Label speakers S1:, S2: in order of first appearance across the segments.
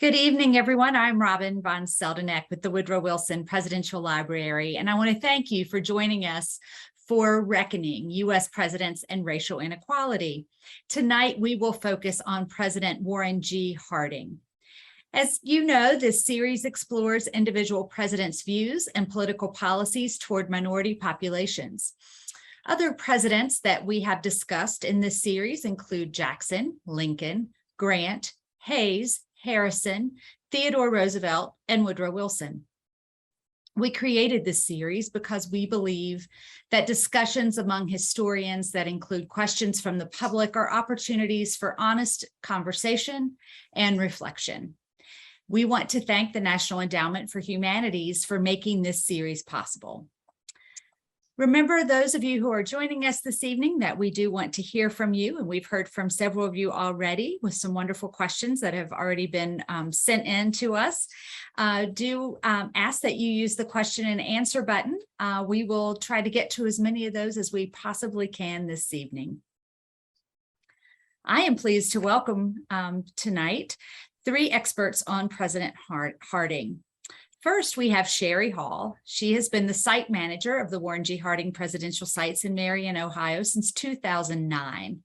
S1: Good evening, everyone. I'm Robin von Seldeneck with the Woodrow Wilson Presidential Library, and I want to thank you for joining us for Reckoning U.S. Presidents and Racial Inequality. Tonight, we will focus on President Warren G. Harding. As you know, this series explores individual presidents' views and political policies toward minority populations. Other presidents that we have discussed in this series include Jackson, Lincoln, Grant, Hayes, Harrison, Theodore Roosevelt, and Woodrow Wilson. We created this series because we believe that discussions among historians that include questions from the public are opportunities for honest conversation and reflection. We want to thank the National Endowment for Humanities for making this series possible. Remember, those of you who are joining us this evening, that we do want to hear from you, and we've heard from several of you already with some wonderful questions that have already been sent in to us. Ask that you use the question and answer button. We will try to get to as many of those as we possibly can this evening. I am pleased to welcome tonight three experts on President Harding. First, we have Sherry Hall. She has been the site manager of the Warren G. Harding Presidential Sites in Marion, Ohio since 2009.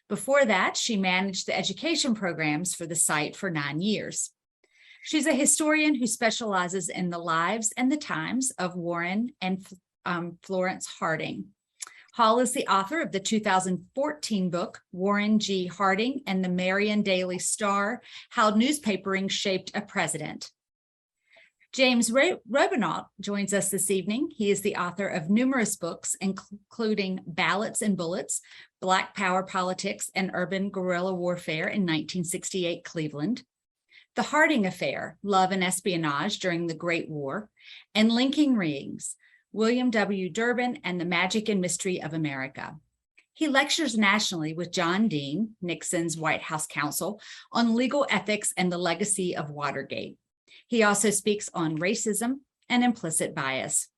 S1: Before that, she managed the education programs for the site for 9 years. She's a historian who specializes in the lives and the times of Warren and Florence Harding. Hall is the author of the 2014 book, Warren G. Harding and the Marion Daily Star: How Newspapering Shaped a President. James Robenalt joins us this evening. He is the author of numerous books, including Ballots and Bullets, Black Power Politics and Urban Guerrilla Warfare in 1968 Cleveland, The Harding Affair, Love and Espionage During the Great War, and Linking Rings, William W. Durbin and the Magic and Mystery of America. He lectures nationally with John Dean, Nixon's White House counsel, on legal ethics and the legacy of Watergate. He also speaks on racism and implicit bias.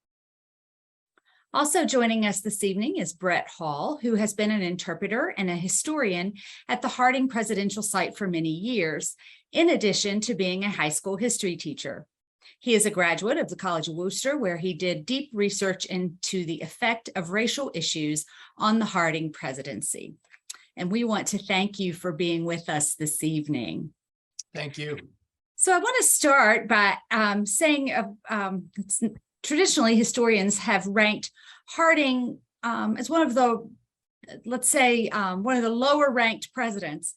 S1: Also joining us this evening is Brett Hall, who has been an interpreter and a historian at the Harding Presidential Site for many years, in addition to being a high school history teacher. He is a graduate of the College of Wooster, where he did deep research into the effect of racial issues on the Harding presidency. And we want to thank you for being with us this evening.
S2: Thank you.
S1: So I want to start by saying traditionally historians have ranked Harding as one of the, let's say, one of the lower ranked presidents.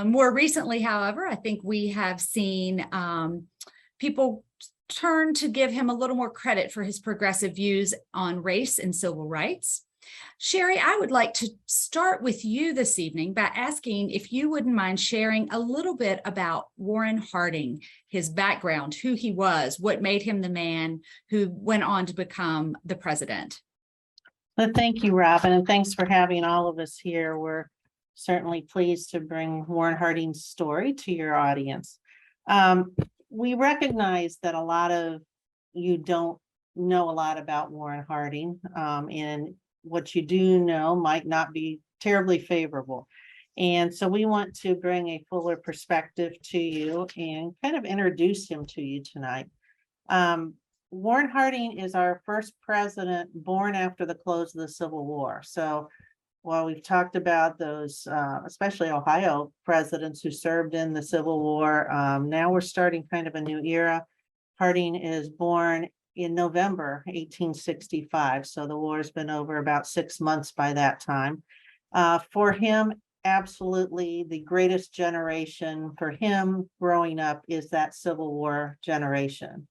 S1: More recently, however, I think we have seen people turn to give him a little more credit for his progressive views on race and civil rights. Sherry, I would like to start with you this evening by asking if you wouldn't mind sharing a little bit about Warren Harding, his background, who he was, what made him the man who went on to become the president.
S3: Well, thank you, Robin, and thanks for having all of us here. We're certainly pleased to bring Warren Harding's story to your audience. We recognize that a lot of you don't know a lot about Warren Harding, and what you do know might not be terribly favorable. And so we want to bring a fuller perspective to you and kind of introduce him to you tonight. Warren Harding is our first president born after the close of the Civil War. So while we've talked about those, especially Ohio presidents who served in the Civil War, now we're starting kind of a new era. Harding is born in November 1865. So the war has been over about 6 months by that time. For him, absolutely the greatest generation for him growing up is that Civil War generation.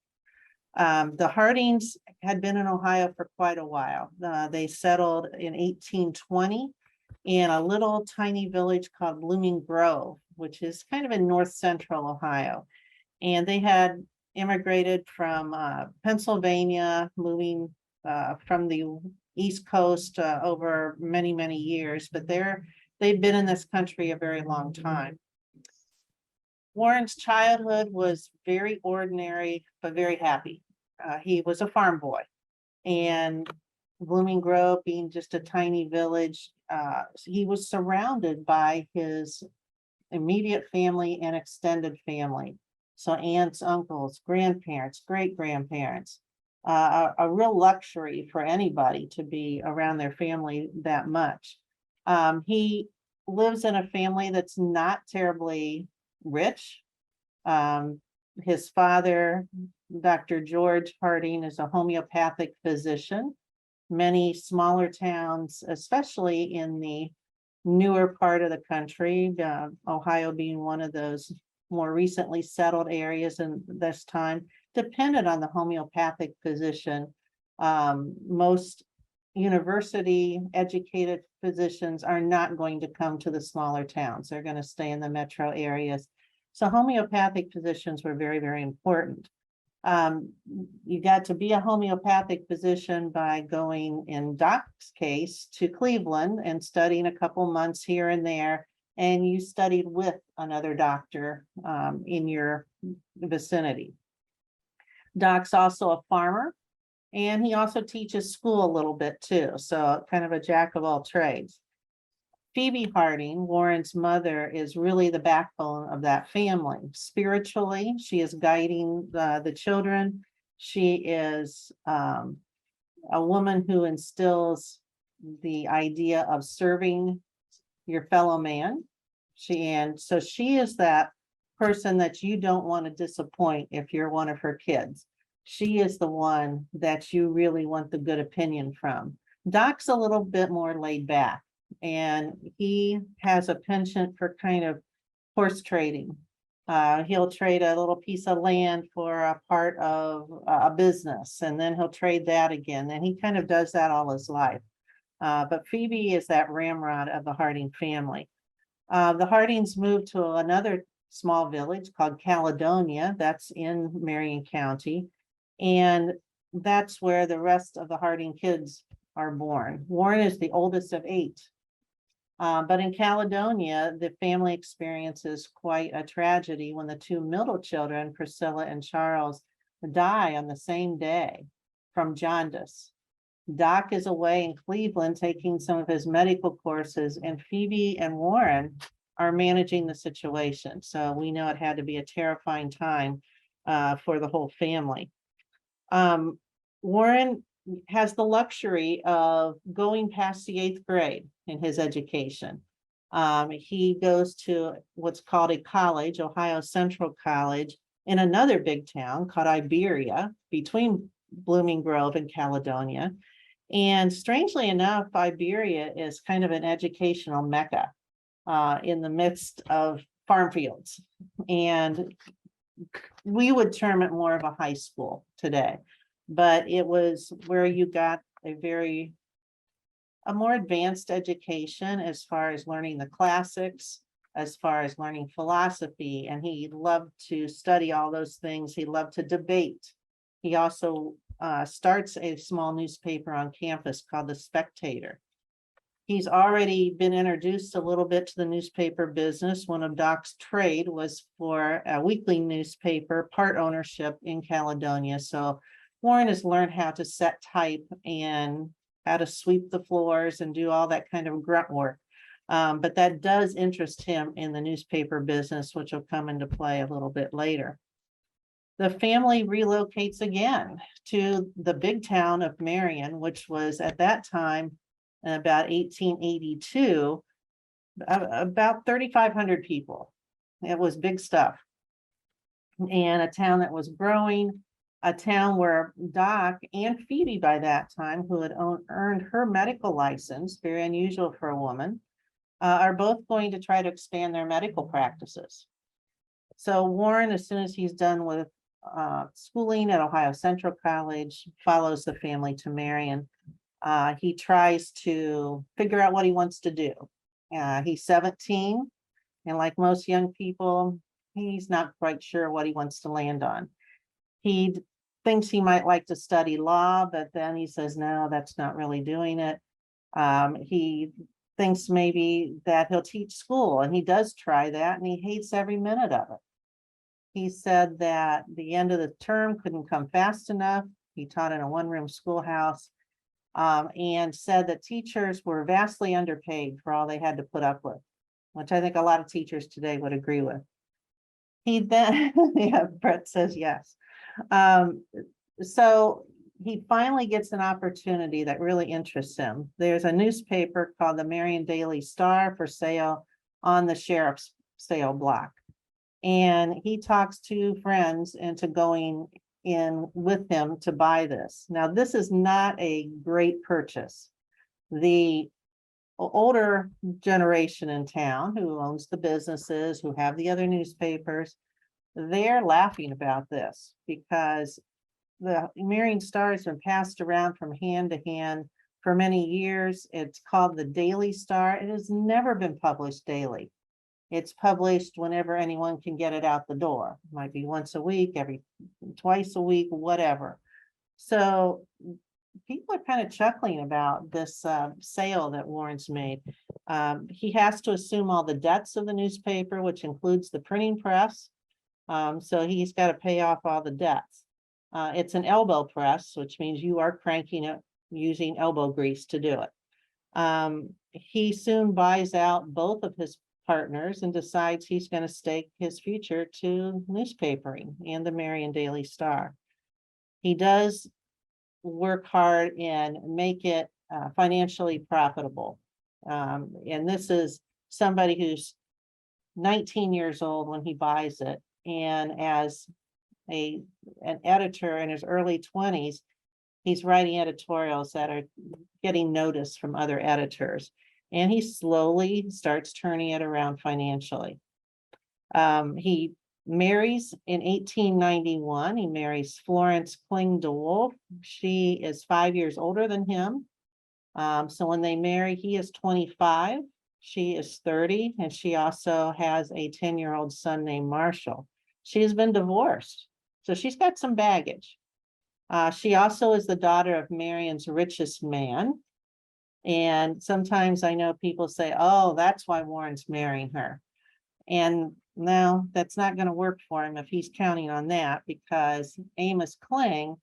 S3: The Hardings had been in Ohio for quite a while. They settled in 1820 in a little tiny village called Blooming Grove, which is kind of in north central Ohio. And they had immigrated from Pennsylvania, moving from the East Coast over many, many years, but they've been in this country a very long time. Warren's childhood was very ordinary, but very happy. He was a farm boy, and Blooming Grove being just a tiny village, he was surrounded by his immediate family and extended family. So aunts, uncles, grandparents, great-grandparents, a real luxury for anybody to be around their family that much. He lives in a family that's not terribly rich. His father, Dr. George Harding, is a homeopathic physician. Many smaller towns, especially in the newer part of the country, Ohio being one of those more recently settled areas in this time, depended on the homeopathic physician. Most university educated physicians are not going to come to the smaller towns. They're going to stay in the metro areas. So homeopathic physicians were very, very important. You got to be a homeopathic physician by going, in Doc's case, to Cleveland and studying a couple months here and there. And you studied with another doctor in your vicinity. Doc's also a farmer, and he also teaches school a little bit too. So kind of a jack of all trades. Phoebe Harding, Warren's mother, is really the backbone of that family. Spiritually, she is guiding the children. She is a woman who instills the idea of serving your fellow man. So she is that person that you don't want to disappoint if you're one of her kids. She is the one that you really want the good opinion from. Doc's a little bit more laid back, and he has a penchant for kind of horse trading. He'll trade a little piece of land for a part of a business, and then he'll trade that again. And he kind of does that all his life. But Phoebe is that ramrod of the Harding family. The Hardings moved to another small village called Caledonia. That's in Marion County. And that's where the rest of the Harding kids are born. Warren is the oldest of 8. But in Caledonia, the family experiences quite a tragedy when the 2 middle children, Priscilla and Charles, die on the same day from jaundice. Doc is away in Cleveland taking some of his medical courses, and Phoebe and Warren are managing the situation. So we know it had to be a terrifying time for the whole family. Warren has the luxury of going past the 8th grade in his education. He goes to what's called a college, Ohio Central College, in another big town called Iberia, between Blooming Grove and Caledonia. And strangely enough, Iberia is kind of an educational mecca in the midst of farm fields. And we would term it more of a high school today, but it was where you got a more advanced education as far as learning the classics, as far as learning philosophy. And he loved to study all those things. He loved to debate. He also starts a small newspaper on campus called The Spectator. He's already been introduced a little bit to the newspaper business. One of Doc's trade was for a weekly newspaper, part ownership in Caledonia. So Warren has learned how to set type and how to sweep the floors and do all that kind of grunt work. But that does interest him in the newspaper business, which will come into play a little bit later. The family relocates again to the big town of Marion, which was at that time, in about 1882, about 3,500 people. It was big stuff. And a town that was growing, a town where Doc and Phoebe by that time, who had earned her medical license, very unusual for a woman, are both going to try to expand their medical practices. So Warren, as soon as he's done with schooling at Ohio Central College, follows the family to Marion. He tries to figure out what he wants to do. He's 17, and like most young people, he's not quite sure what he wants to land on. He thinks he might like to study law, but then he says, no, that's not really doing it. He thinks maybe that he'll teach school, and he does try that, and he hates every minute of it. He said that the end of the term couldn't come fast enough. He taught in a one-room schoolhouse, and said that teachers were vastly underpaid for all they had to put up with, which I think a lot of teachers today would agree with. He then, yeah, Brett says yes. So he finally gets an opportunity that really interests him. There's a newspaper called the Marion Daily Star for sale on the sheriff's sale block. And he talks to friends into going in with him to buy this. Now, this is not a great purchase. The older generation in town who owns the businesses, who have the other newspapers, they're laughing about this because the Marion Star has been passed around from hand to hand for many years. It's called the Daily Star. It has never been published daily. It's published whenever anyone can get it out the door. It might be once a week, twice a week, whatever. So people are kind of chuckling about this sale that Warren's made. He has to assume all the debts of the newspaper, which includes the printing press. So he's got to pay off all the debts. It's an elbow press, which means you are cranking it using elbow grease to do it. He soon buys out both of his partners and decides he's going to stake his future to newspapering and the Marion Daily Star. He does work hard and make it financially profitable. And this is somebody who's 19 years old when he buys it. And as an editor in his early 20s, he's writing editorials that are getting notice from other editors. And he slowly starts turning it around financially. He marries in 1891. He marries Florence Kling DeWolf. She is 5 years older than him. So when they marry, he is 25. She is 30, and she also has a 10-year-old son named Marshall. She has been divorced, so she's got some baggage. She also is the daughter of Marion's richest man. And sometimes I know people say, oh, that's why Warren's marrying her. And no, that's not going to work for him if he's counting on that, because Amos Kling,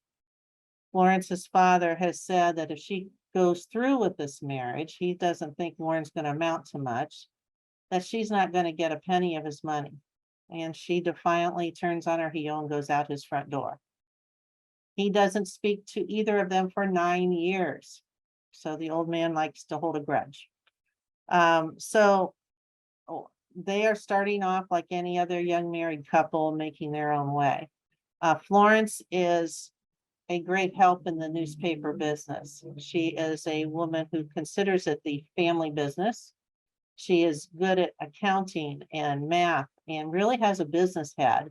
S3: Florence's father, has said that if she goes through with this marriage, he doesn't think Warren's going to amount to much, that she's not going to get a penny of his money. And she defiantly turns on her heel and goes out his front door. He doesn't speak to either of them for 9 years. So the old man likes to hold a grudge. So they are starting off like any other young married couple, making their own way. Florence is a great help in the newspaper business. She is a woman who considers it the family business. She is good at accounting and math and really has a business head.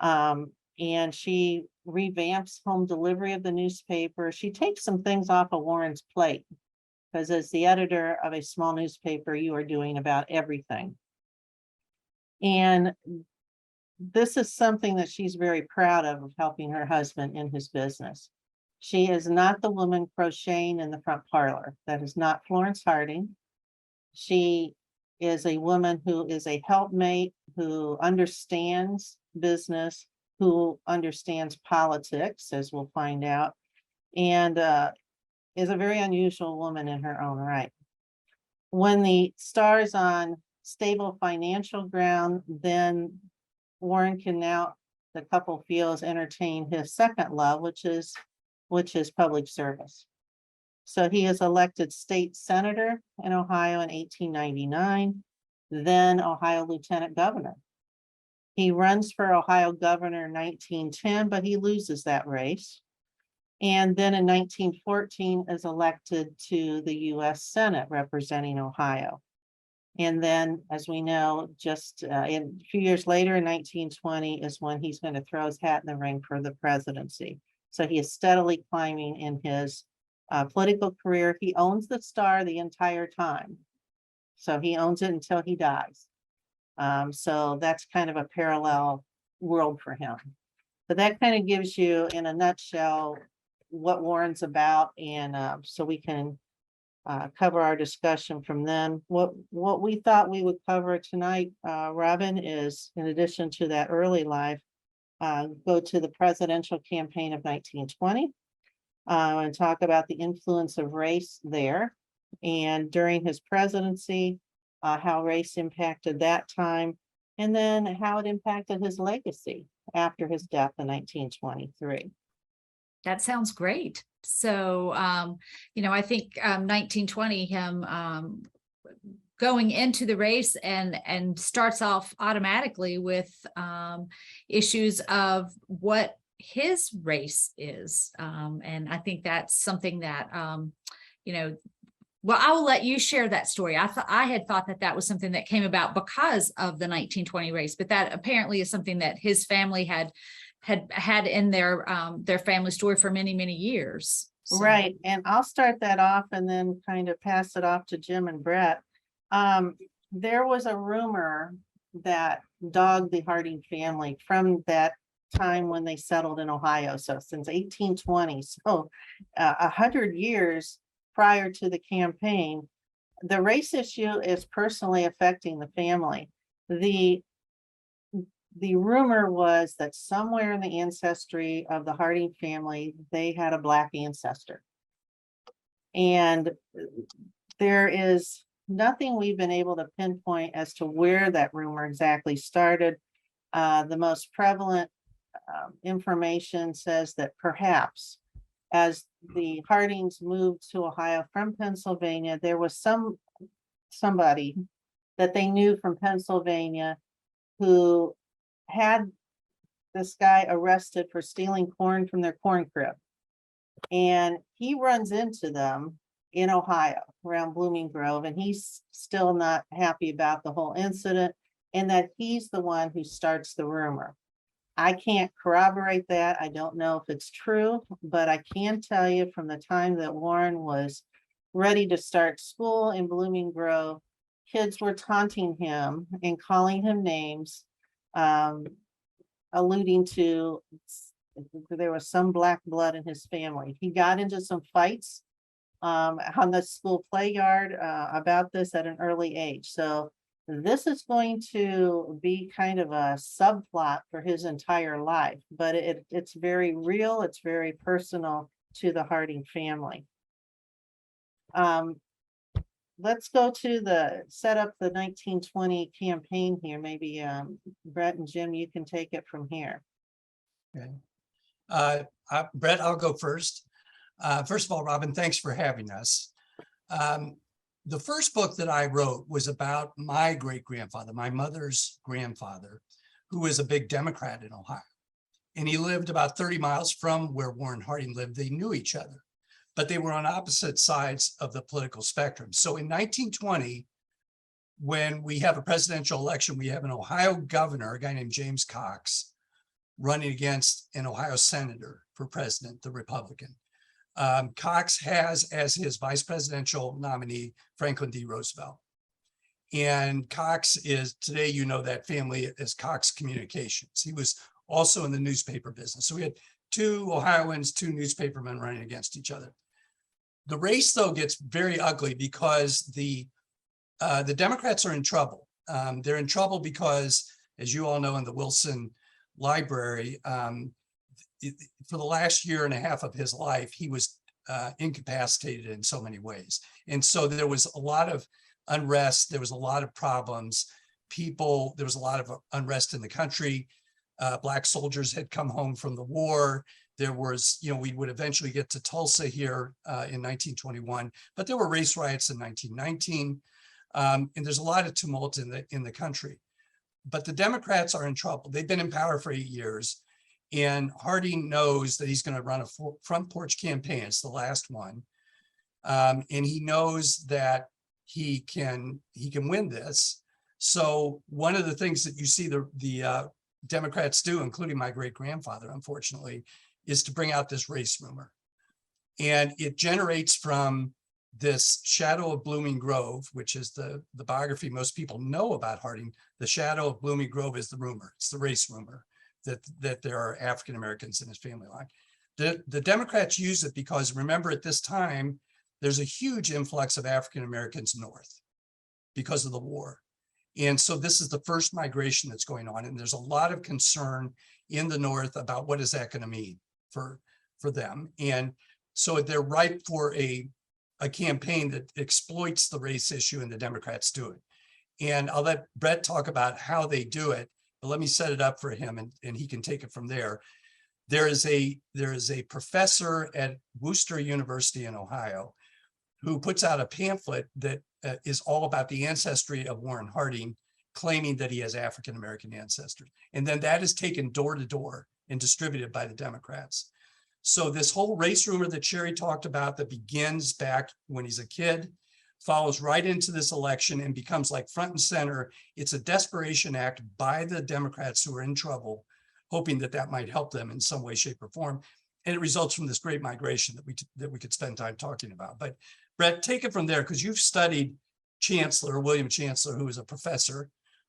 S3: And she revamps home delivery of the newspaper. She takes some things off of Warren's plate, because as the editor of a small newspaper, you are doing about everything. And this is something that she's very proud of helping her husband in his business. She is not the woman crocheting in the front parlor. That is not Florence Harding. She is a woman who is a helpmate, who understands business, who understands politics, as we'll find out, and is a very unusual woman in her own right. When the Star's on stable financial ground, then Warren can now, the couple feels, entertain his second love, which is public service. So he is elected state senator in Ohio in 1899, then Ohio lieutenant governor. He runs for Ohio governor in 1910, but he loses that race. And then in 1914 is elected to the US Senate representing Ohio. And then, as we know, just a few years later in 1920 is when he's going to throw his hat in the ring for the presidency. So he is steadily climbing in his political career. He owns the Star the entire time. So he owns it until he dies. So that's kind of a parallel world for him. But that kind of gives you, in a nutshell, what Warren's about. And so we can cover our discussion from then. What we thought we would cover tonight, Robin, is, in addition to that early life, go to the presidential campaign of 1920 and talk about the influence of race there. And during his presidency, how race impacted that time, and then how it impacted his legacy after his death in 1923.
S1: That sounds great. So, I think 1920, him going into the race and starts off automatically with issues of what his race is. And I think that's something that, well, I will let you share that story. I had thought that was something that came about because of the 1920 race, but that apparently is something that his family had in their family story for many, many years. So.
S3: Right. And I'll start that off and then kind of pass it off to Jim and Brett. There was a rumor that dogged the Harding family from that time when they settled in Ohio. So since 1820, so 100 years prior to the campaign, the race issue is personally affecting the family. The rumor was that somewhere in the ancestry of the Harding family, they had a Black ancestor. And there is nothing we've been able to pinpoint as to where that rumor exactly started. The most prevalent information says that perhaps as the Hardings moved to Ohio from Pennsylvania, there was somebody that they knew from Pennsylvania who had this guy arrested for stealing corn from their corn crib. And he runs into them in Ohio around Blooming Grove, and he's still not happy about the whole incident, and that he's the one who starts the rumor. I can't corroborate that. I don't know if it's true, but I can tell you from the time that Warren was ready to start school in Blooming Grove, kids were taunting him and calling him names, alluding to there was some Black blood in his family. He got into some fights on the school play yard about this at an early age. So this is going to be kind of a subplot for his entire life, but it's very real. It's very personal to the Harding family. Let's go to set up the 1920 campaign here. Maybe Brett and Jim, you can take it from here.
S2: Okay. Brett, I'll go first. First of all, Robin, thanks for having us. The first book that I wrote was about my great-grandfather, my mother's grandfather, who was a big Democrat in Ohio. And he lived about 30 miles from where Warren Harding lived. They knew each other, but they were on opposite sides of the political spectrum. So in 1920, when we have a presidential election, we have an Ohio governor, a guy named James Cox, running against an Ohio senator for president, the Republican. Cox has as his vice presidential nominee, Franklin D. Roosevelt. And Cox is, today, you know, that family is Cox Communications. He was also in the newspaper business. So we had two Ohioans, two newspapermen running against each other. The race, though, gets very ugly because the Democrats are in trouble. They're in trouble because, as you all know, in the Wilson Library, for the last year and a half of his life, he was incapacitated in so many ways. And so there was a lot of unrest. There was a lot of problems. There was a lot of unrest in the country. Black soldiers had come home from the war. There was, we would eventually get to Tulsa here in 1921, but there were race riots in 1919. And there's a lot of tumult in the country. But the Democrats are in trouble. They've been in power for 8 years. And Harding knows that he's going to run a front porch campaign. It's the last one. And he knows that he can win this. So one of the things that you see the Democrats do, including my great-grandfather, unfortunately, is to bring out this race rumor. And it generates from this Shadow of Blooming Grove, which is the biography most people know about Harding. The Shadow of Blooming Grove is the rumor. It's the race rumor that there are African Americans in his family line. The Democrats use it because, remember, at this time, there's a huge influx of African Americans north because of the war. And so this is the first migration that's going on. And there's a lot of concern in the north about what is that going to mean for them. And so they're ripe for a campaign that exploits the race issue, and the Democrats do it. And I'll let Brett talk about how they do it, but let me set it up for him and he can take it from there. There is a professor at Worcester University in Ohio who puts out a pamphlet that is all about the ancestry of Warren Harding, claiming that he has African-American ancestry. And then that is taken door to door and distributed by the Democrats. So this whole race rumor that Sherry talked about that begins back when he's a kid, follows right into this election and becomes like front and center. It's a desperation act by the Democrats who are in trouble, hoping that that might help them in some way, shape, or form. And it results from this great migration that we could spend time talking about. But Brett, take it from there, because you've studied William Chancellor, who is a professor,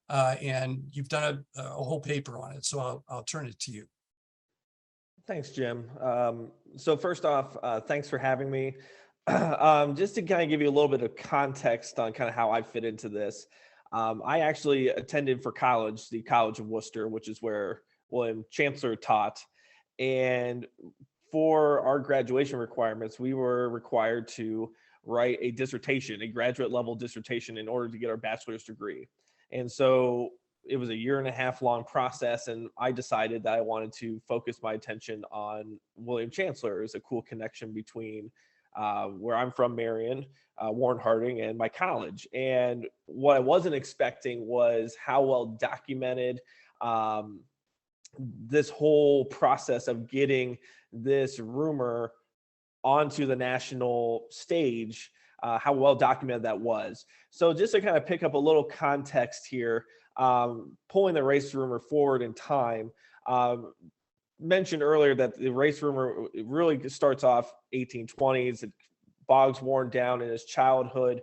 S2: and you've done a whole paper on it. So I'll turn it to you.
S4: Thanks, Jim. So first off, thanks for having me. Just to kind of give you a little bit of context on kind of how I fit into this. I actually attended for college, the College of Worcester, which is where William Chancellor taught. And for our graduation requirements, we were required to write a dissertation, a graduate level dissertation, in order to get our bachelor's degree. And so it was a 1.5 year long process, and I decided that I wanted to focus my attention on William Chancellor. As a cool connection between where I'm from, Marion, Warren Harding, and my college. And what I wasn't expecting was how well documented this whole process of getting this rumor onto the national stage, how well documented that was. So just to kind of pick up a little context here, pulling the race rumor forward in time, mentioned earlier that the race rumor really starts off 1820s. It bogs Warren down in his childhood,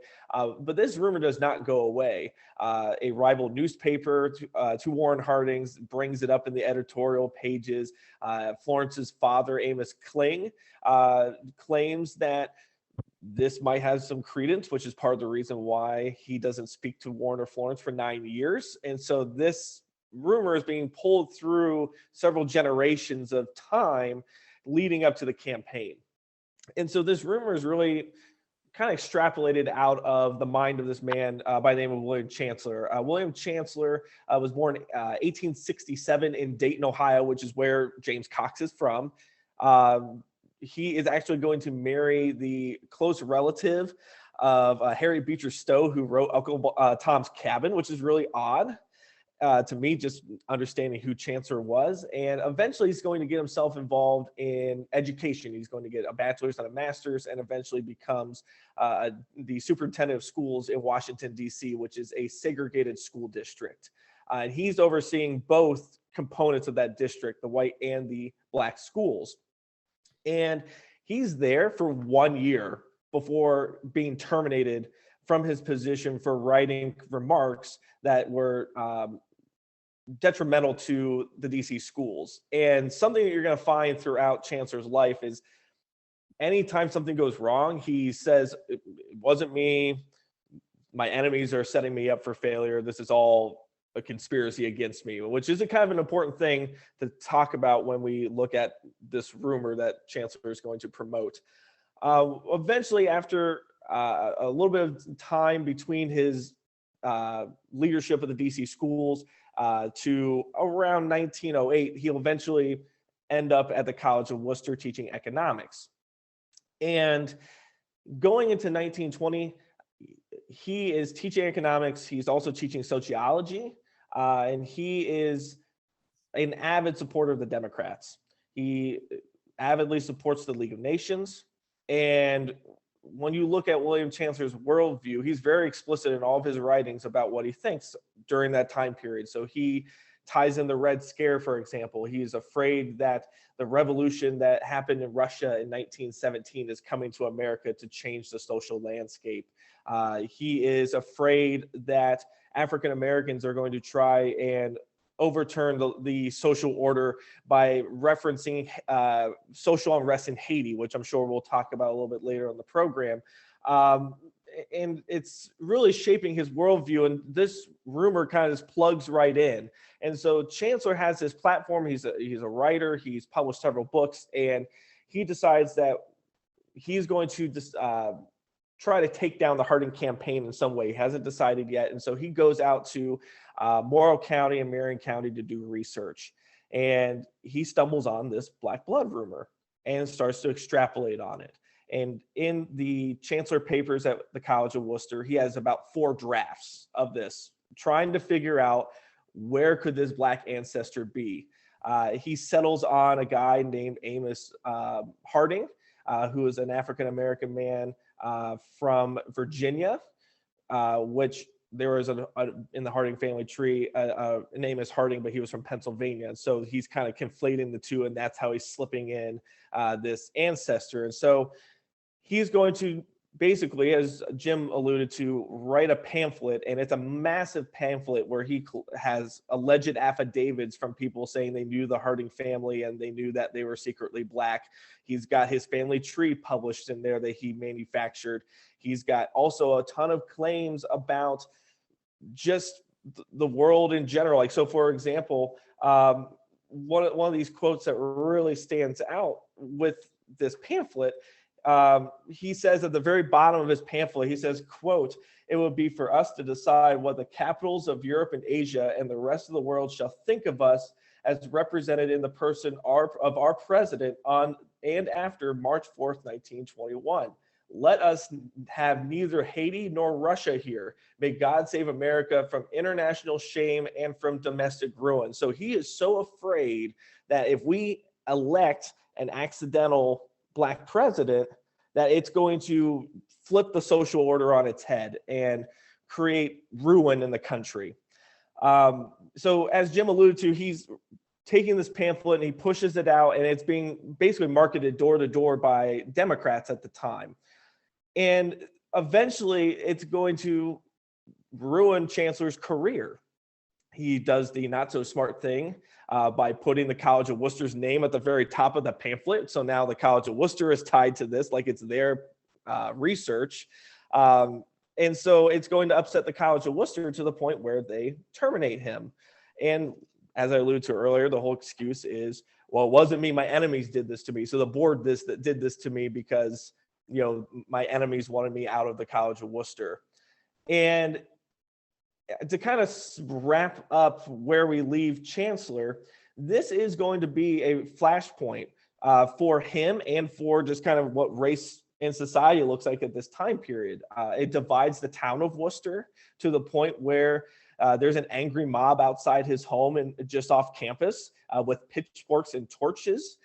S4: but this rumor does not go away. A rival newspaper to Warren Harding's brings it up in the editorial pages. Florence's father, Amos Kling, claims that this might have some credence, which is part of the reason why he doesn't speak to Warren or Florence for 9 years. And so this rumor is being pulled through several generations of time leading up to the campaign. And so this rumor is really kind of extrapolated out of the mind of this man by the name of William Chancellor. William Chancellor was born 1867 in Dayton, Ohio, which is where James Cox is from. He is actually going to marry the close relative of Harry Beecher Stowe, who wrote Uncle Tom's Cabin, which is really odd to me, just understanding who Chancellor was. And eventually he's going to get himself involved in education. He's going to get a bachelor's and a master's, and eventually becomes the superintendent of schools in Washington, D.C., which is a segregated school district. And he's overseeing both components of that district, the white and the black schools. And he's there for 1 year before being terminated from his position for writing remarks that were detrimental to the DC schools. And something that you're going to find throughout Chancellor's life is anytime something goes wrong, he says, "It wasn't me. My enemies are setting me up for failure. This is all a conspiracy against me," which is a kind of an important thing to talk about when we look at this rumor that Chancellor is going to promote. Eventually, after a little bit of time between his leadership of the DC schools to around 1908, he'll eventually end up at the College of Worcester teaching economics. And going into 1920, he is teaching economics. He's also teaching sociology, and he is an avid supporter of the Democrats. He avidly supports the League of Nations. And when you look at William Chancellor's worldview, he's very explicit in all of his writings about what he thinks during that time period. So he ties in the Red Scare, for example. He is afraid that the revolution that happened in Russia in 1917 is coming to America to change the social landscape. He is afraid that African Americans are going to try and overturn the social order by referencing social unrest in Haiti, which I'm sure we'll talk about a little bit later on the program. And it's really shaping his worldview, and this rumor kind of just plugs right in. And so Chancellor has this platform. He's a writer. He's published several books, and he decides that he's going to try to take down the Harding campaign in some way. He hasn't decided yet. And so he goes out to Morrow County and Marion County to do research. And he stumbles on this black blood rumor and starts to extrapolate on it. And in the chancellor papers at the College of Worcester, he has about 4 drafts of this, trying to figure out where could this black ancestor be. He settles on a guy named Amos Harding, who is an African-American man from Virginia, which there was in the Harding family tree, a name is Harding, but he was from Pennsylvania. And so he's kind of conflating the two, and that's how he's slipping in this ancestor. And so he's going to basically, as Jim alluded to, write a pamphlet, and it's a massive pamphlet where he has alleged affidavits from people saying they knew the Harding family and they knew that they were secretly black. He's got his family tree published in there that he manufactured. He's got also a ton of claims about just the world in general. Like, so for example, one of these quotes that really stands out with this pamphlet, he says at the very bottom of his pamphlet, he says, quote, "It would be for us to decide what the capitals of Europe and Asia and the rest of the world shall think of us as represented in the person of our president on and after March 4th, 1921. Let us have neither Haiti nor Russia here. May God save America from international shame and from domestic ruin." So he is so afraid that if we elect an accidental black president, that it's going to flip the social order on its head and create ruin in the country. So as Jim alluded to, he's taking this pamphlet and he pushes it out, and it's being basically marketed door to door by Democrats at the time. And eventually it's going to ruin Chancellor's career. He does the not so smart thing by putting the College of Worcester's name at the very top of the pamphlet. So now the College of Worcester is tied to this, like it's their research. And so it's going to upset the College of Worcester to the point where they terminate him. And as I alluded to earlier, the whole excuse is, well, it wasn't me, my enemies did this to me. So the board did this to me because, you know, my enemies wanted me out of the College of Worcester. And to kind of wrap up where we leave Chancellor, this is going to be a flashpoint for him and for just kind of what race in society looks like at this time period. It divides the town of Worcester to the point where there's an angry mob outside his home and just off campus with pitchforks and torches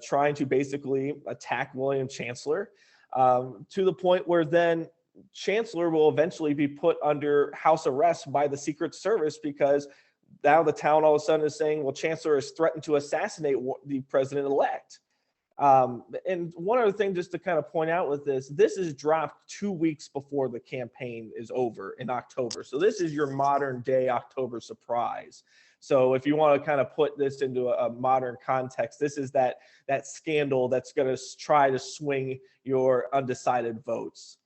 S4: trying to basically attack William Chancellor, to the point where then Chancellor will eventually be put under house arrest by the Secret Service, because now the town all of a sudden is saying, well, Chancellor has threatened to assassinate the president-elect. And one other thing just to kind of point out with this is dropped 2 weeks before the campaign is over in October. So this is your modern day October surprise. So if you want to kind of put this into a modern context, this is that scandal that's going to try to swing your undecided votes.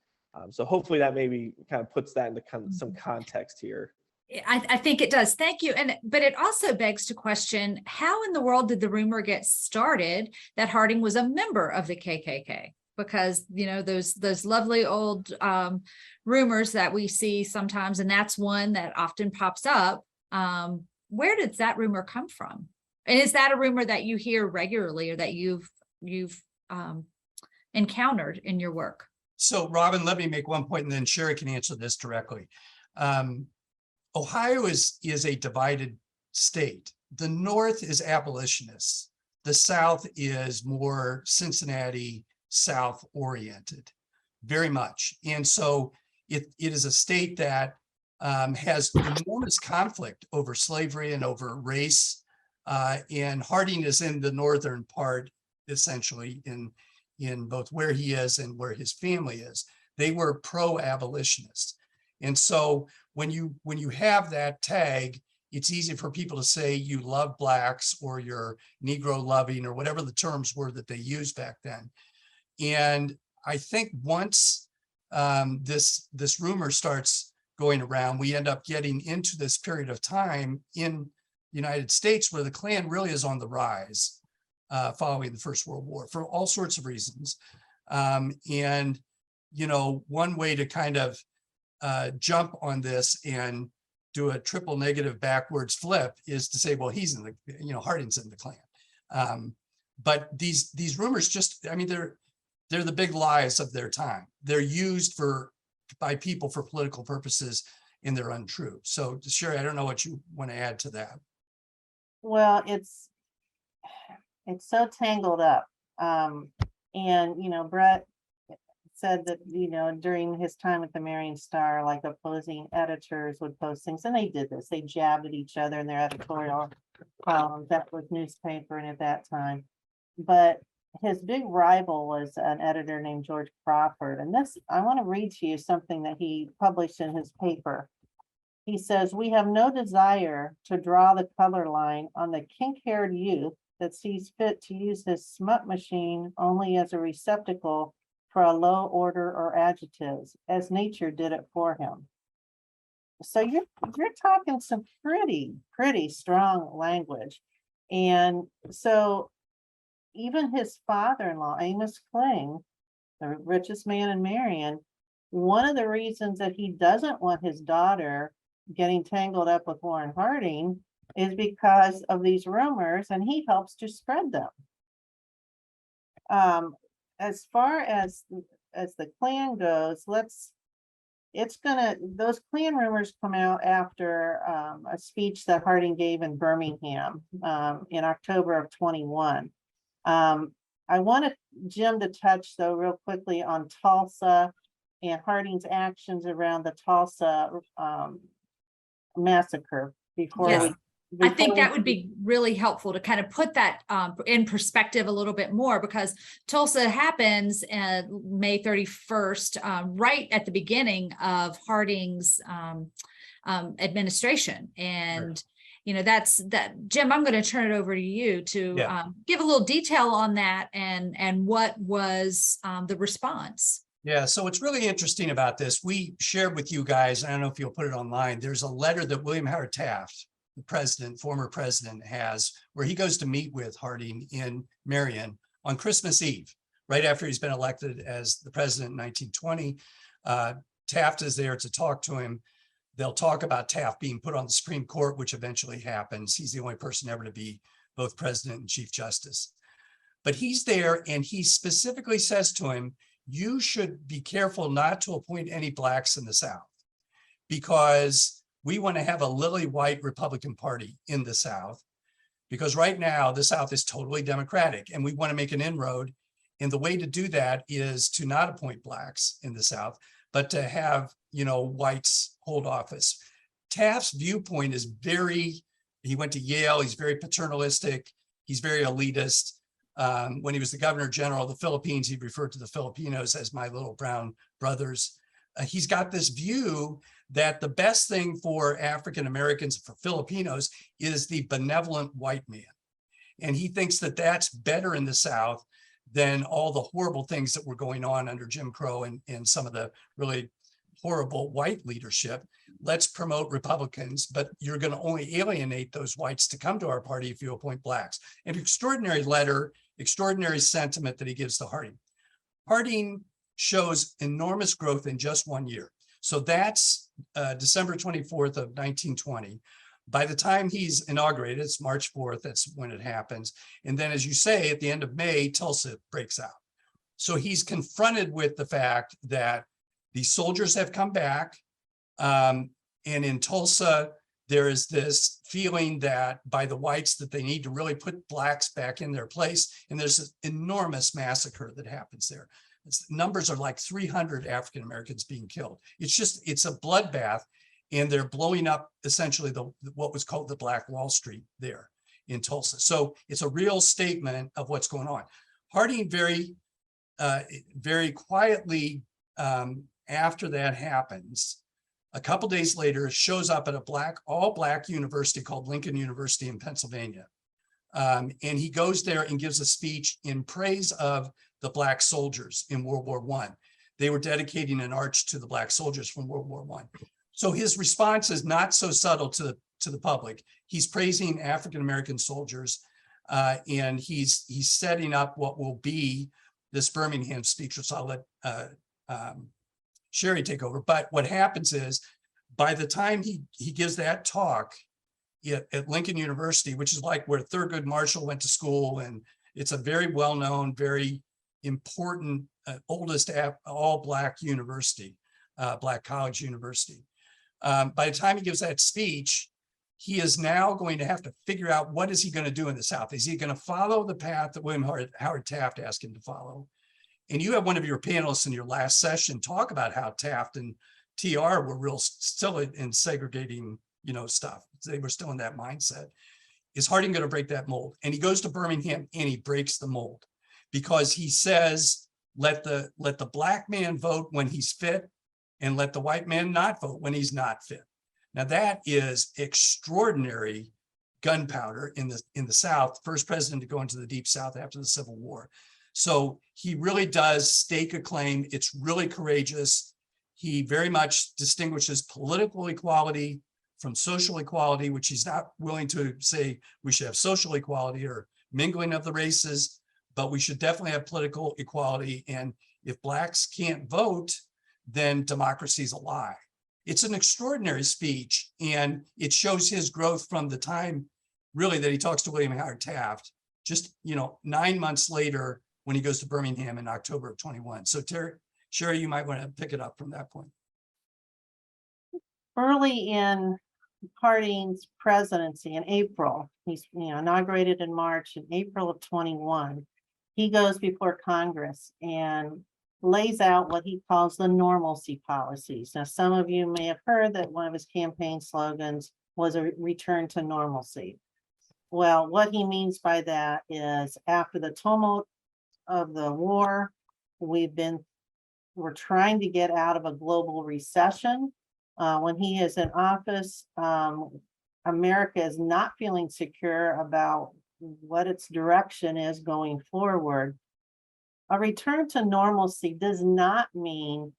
S4: So hopefully that maybe kind of puts that into some context here.
S1: I think it does. Thank you. But it also begs to question, how in the world did the rumor get started that Harding was a member of the KKK? Because, you know, those lovely old rumors that we see sometimes, and that's one that often pops up. Where did that rumor come from? And is that a rumor that you hear regularly or that you've encountered in your work?
S2: So Robin, let me make one point and then Sherry can answer this directly. Ohio is a divided state. The North is abolitionists. The South is more Cincinnati South oriented, very much. And so it is a state that has enormous conflict over slavery and over race. And Harding is in the northern part, essentially, in both where he is and where his family is. They were pro-abolitionists. And so when you have that tag, it's easy for people to say you love blacks or you're Negro loving or whatever the terms were that they used back then. And I think once this rumor starts going around, we end up getting into this period of time in the United States where the Klan really is on the rise following the First World War for all sorts of reasons. And one way to kind of jump on this and do a triple negative backwards flip is to say, well, he's in the, Harding's in the Klan. But these rumors they're the big lies of their time. They're used by people for political purposes, and they're untrue. So Sherry, I don't know what you want to add to that.
S3: Well, it's so tangled up. Brett said that, during his time at the Marion Star, like opposing editors would post things, and they did this. They jabbed at each other in their editorial columns. That was newspaper, and at that time. But his big rival was an editor named George Crawford. And this, I want to read to you something that he published in his paper. He says, "We have no desire to draw the color line on the kink-haired youth that sees fit to use his smut machine only as a receptacle for a low order or adjectives, as nature did it for him." So you're talking some pretty strong language. And so even his father-in-law, Amos Kling, the richest man in Marion, one of the reasons that he doesn't want his daughter getting tangled up with Warren Harding is because of these rumors, and he helps to spread them. As far as the Klan goes, those Klan rumors come out after a speech that Harding gave in Birmingham in October of 21. I wanted Jim to touch, though, real quickly on Tulsa and Harding's actions around the Tulsa massacre before
S1: Yes. I think that would
S3: we
S1: be really helpful to kind of put that in perspective a little bit more, because Tulsa happens May 31st, right at the beginning of Harding's administration. And that's that. Jim, I'm going to turn it over to you to give a little detail on that and what was the response.
S2: Yeah, so what's really interesting about this, we shared with you guys, I don't know if you'll put it online, there's a letter that William Howard Taft, the president, former president, has, where he goes to meet with Harding in Marion on Christmas Eve, right after he's been elected as the president in 1920. Taft is there to talk to him. They'll talk about Taft being put on the Supreme Court, which eventually happens. He's the only person ever to be both president and chief justice. But he's there, and he specifically says to him, you should be careful not to appoint any blacks in the South, because we want to have a lily white Republican Party in the South, because right now the South is totally Democratic, and we want to make an inroad. And the way to do that is to not appoint blacks in the South, but to have, whites hold office. Taft's viewpoint is he went to Yale, he's very paternalistic, he's very elitist. When he was the governor general of the Philippines, he referred to the Filipinos as my little brown brothers. He's got this view that the best thing for African Americans, for Filipinos, is the benevolent white man. And he thinks that that's better in the South than all the horrible things that were going on under Jim Crow and some of the really horrible white leadership. Let's promote Republicans, but you're going to only alienate those whites to come to our party if you appoint blacks. An extraordinary letter, extraordinary sentiment that he gives to Harding. Harding shows enormous growth in just 1 year. So that's December 24th of 1920. By the time he's inaugurated, it's March 4th, that's when it happens. And then, as you say, at the end of May, Tulsa breaks out. So he's confronted with the fact that the soldiers have come back. And in Tulsa, there is this feeling that by the whites that they need to really put blacks back in their place. And there's an enormous massacre that happens there. Numbers are like 300 African Americans being killed. It's a bloodbath, and they're blowing up essentially what was called the Black Wall Street there in Tulsa. So it's a real statement of what's going on. Harding very quietly, after that happens, a couple days later, shows up at a all black university called Lincoln University in Pennsylvania. And he goes there and gives a speech in praise of the black soldiers in World War I. They were dedicating an arch to the black soldiers from World War I. So his response is not so subtle to the public. He's praising African-American soldiers, and he's setting up what will be this Birmingham speech, which I'll let Sherry take over. But what happens is, by the time he gives that talk at Lincoln University, which is like where Thurgood Marshall went to school, and it's a very well-known, very important, oldest all-Black university, Black college university. By the time he gives that speech, he is now going to have to figure out what is he going to do in the South. Is he going to follow the path that William Howard Taft asked him to follow? And you have one of your panelists in your last session talk about how Taft and TR were real still in segregating, stuff. They were still in that mindset. Is Harding going to break that mold? And he goes to Birmingham and he breaks the mold, because he says, let the Black man vote when he's fit, and let the white man not vote when he's not fit. Now that is extraordinary gunpowder in the South, first president to go into the Deep South after the Civil War. So he really does stake a claim. It's really courageous. He very much distinguishes political equality from social equality, which he's not willing to say we should have social equality or mingling of the races, but we should definitely have political equality. And if Blacks can't vote, then democracy is a lie. It's an extraordinary speech, and it shows his growth from the time really that he talks to William Howard Taft, just 9 months later when he goes to Birmingham in October of 21. So Sherry, you might want to pick it up from that point.
S3: Early in Harding's presidency in April, he's inaugurated in March. In April of 21, he goes before Congress and lays out what he calls the Normalcy Policies. Now, some of you may have heard that one of his campaign slogans was a return to normalcy. Well, what he means by that is, after the tumult of the war, we're trying to get out of a global recession. When he is in office, America is not feeling secure about what its direction is going forward. A return to normalcy does not mean,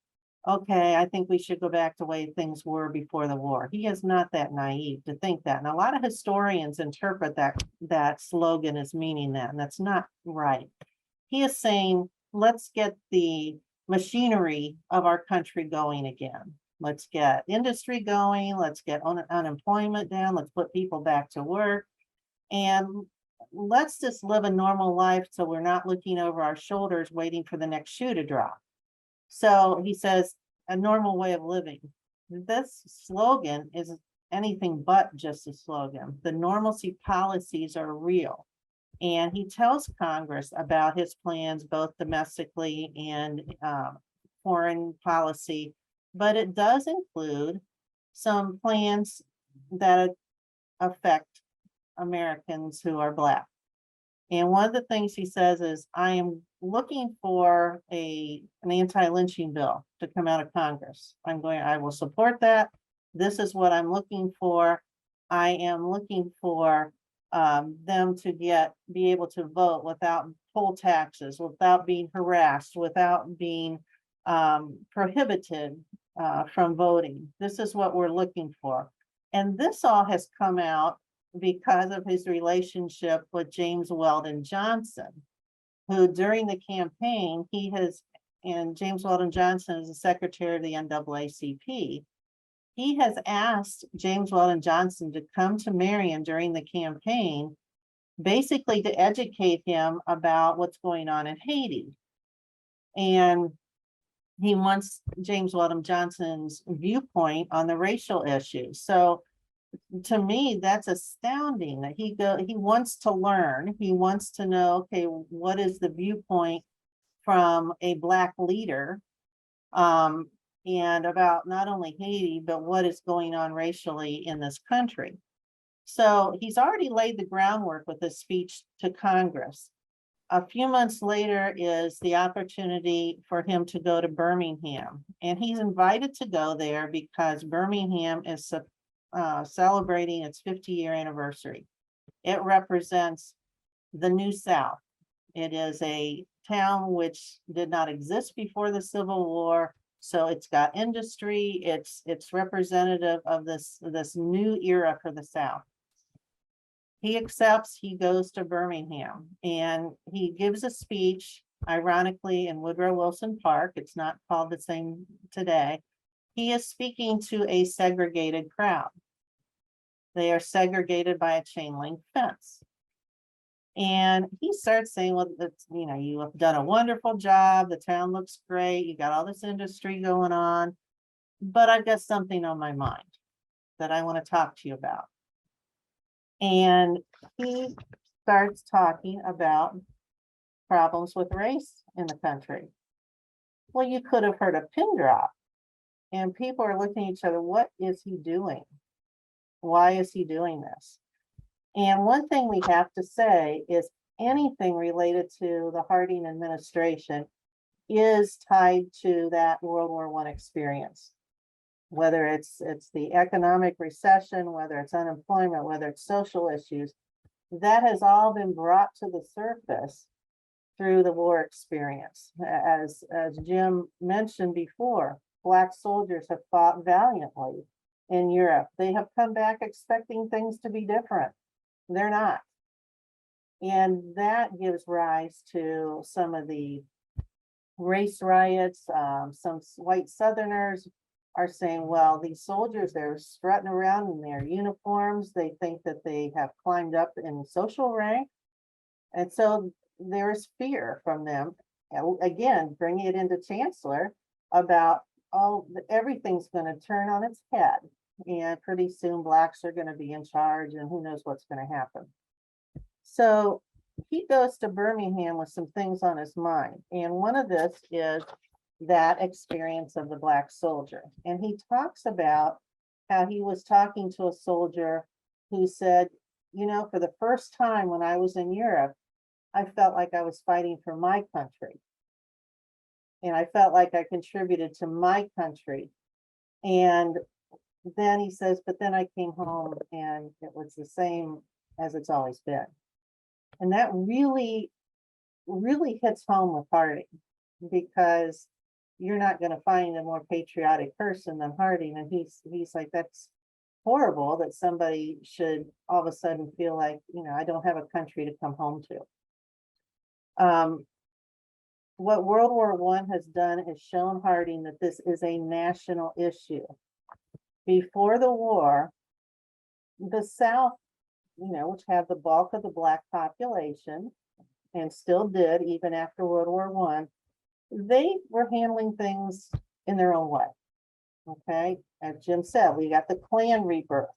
S3: okay, I think we should go back to the way things were before the war. He is not that naive to think that. And a lot of historians interpret that slogan as meaning that, and that's not right. He is saying, let's get the machinery of our country going again. Let's get industry going. Let's get unemployment down. Let's put people back to work. And let's just live a normal life so we're not looking over our shoulders waiting for the next shoe to drop. So he says, a normal way of living. This slogan is anything but just a slogan. The normalcy policies are real. And he tells Congress about his plans, both domestically and foreign policy, but it does include some plans that affect Americans who are Black. And one of the things he says is, I am looking for an anti-lynching bill to come out of Congress. I will support that. This is what I'm looking for. I am looking for them to be able to vote without poll taxes, without being harassed, without being prohibited from voting. This is what we're looking for. And this all has come out because of his relationship with James Weldon Johnson, who during the campaign, and James Weldon Johnson is the secretary of the NAACP. He has asked James Weldon Johnson to come to Marion during the campaign, basically to educate him about what's going on in Haiti. And he wants James Weldon Johnson's viewpoint on the racial issues. So to me, that's astounding that he wants to learn. He wants to know, okay, what is the viewpoint from a Black leader, and about not only Haiti, but what is going on racially in this country. So he's already laid the groundwork with this speech to Congress. A few months later is the opportunity for him to go to Birmingham, and he's invited to go there because Birmingham is celebrating its 50-year anniversary. It represents the New South. It is a town which did not exist before the Civil War, so it's got industry. It's representative of this new era for the South. He accepts. He goes to Birmingham and he gives a speech. ironically in Woodrow Wilson Park. It's not called the same today. He is speaking to a segregated crowd. They are segregated by a chain link fence. And he starts saying, well, that's, you know, you have done a wonderful job. The town looks great. You got all this industry going on, but I've got something on my mind that I want to talk to you about. And he starts talking about problems with race in the country. Well, you could have heard a pin drop, and people are looking at each other. What is he doing? Why is he doing this? And one thing we have to say is anything related to the Harding administration is tied to that World War I experience. Whether it's the economic recession, whether it's unemployment, whether it's social issues, that has all been brought to the surface through the war experience. As Jim mentioned before, Black soldiers have fought valiantly in Europe. They have come back expecting things to be different. They're not. And that gives rise to some of the race riots. Some white Southerners are saying, well, these soldiers, they're strutting around in their uniforms. They think that they have climbed up in social rank. And so there is fear from them. Again, bringing it into Chancellor about, oh, everything's going to turn on its head. And pretty soon Blacks are going to be in charge, and who knows what's going to happen. So he goes to Birmingham with some things on his mind. And one of this is that experience of the Black soldier. And he talks about how he was talking to a soldier who said, you know, for the first time when I was in Europe, I felt like I was fighting for my country. And I felt like I contributed to my country. And then he says, but then I came home and it was the same as it's always been. And that really, really hits home with Harding, because you're not going to find a more patriotic person than Harding. And he's like, that's horrible that somebody should all of a sudden feel like, you know, I don't have a country to come home to. What World War I has done is shown Harding that this is a national issue. Before the war, the South, you know, which had the bulk of the Black population and still did even after World War I, they were handling things in their own way. Okay, as Jim said, we got the Klan rebirth.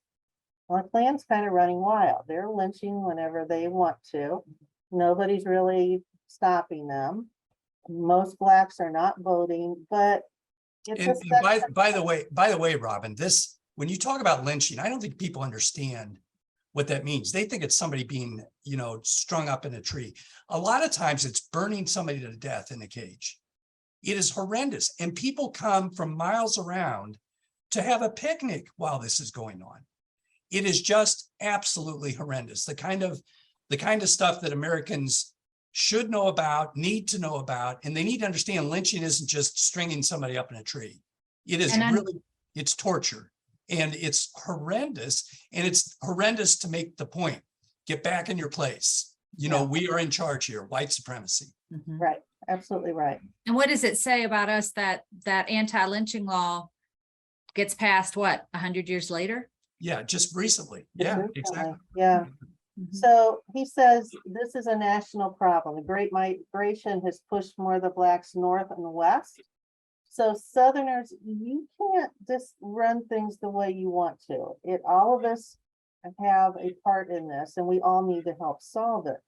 S3: Well, the Klan's kind of running wild. They're lynching whenever they want to. Nobody's really stopping them. Most Blacks are not voting, but it's
S2: by the way, Robin, this, when you talk about lynching, I don't think people understand what that means. They think it's somebody being, you know, strung up in a tree. A lot of times it's burning somebody to death in a cage. It is horrendous. And people come from miles around to have a picnic while this is going on. It is just absolutely horrendous. The kind of stuff that Americans should know about, need to know about, and they need to understand lynching isn't just stringing somebody up in a tree. It is really, it's torture, and it's horrendous. And it's horrendous to make the point, get back in your place. You know, we are in charge here, white supremacy.
S1: Mhm.
S3: right, absolutely right.
S1: And what does it say about us that anti-lynching law gets passed, what, 100 years later?
S2: Yeah, just recently. Yeah,
S3: Recently,
S2: exactly.
S3: yeah.
S1: Mhm.
S3: So he says this is a national problem. The Great Migration has pushed more of the Blacks north and west. So Southerners, you can't just run things the way you want to. All of us have a part in this, and we all need to help solve it.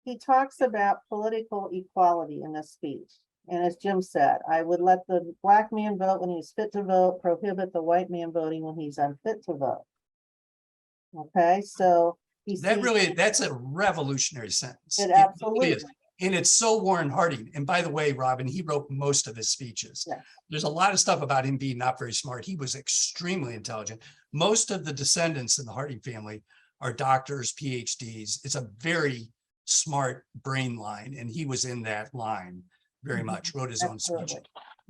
S3: He talks about political equality in this speech. And as Jim said, I would let the Black man vote when he's fit to vote, prohibit the white man voting when he's unfit to vote. Okay, so
S2: That's a revolutionary sentence.
S3: It
S2: really
S3: absolutely
S2: is. And it's so Warren Harding. And by the way, Robin, he wrote most of his speeches.
S3: Yes.
S2: There's a lot of stuff about him being not very smart. He was extremely intelligent. Most of the descendants in the Harding family are doctors, PhDs. It's a very smart brain line, and he was in that line very much, wrote his own speech.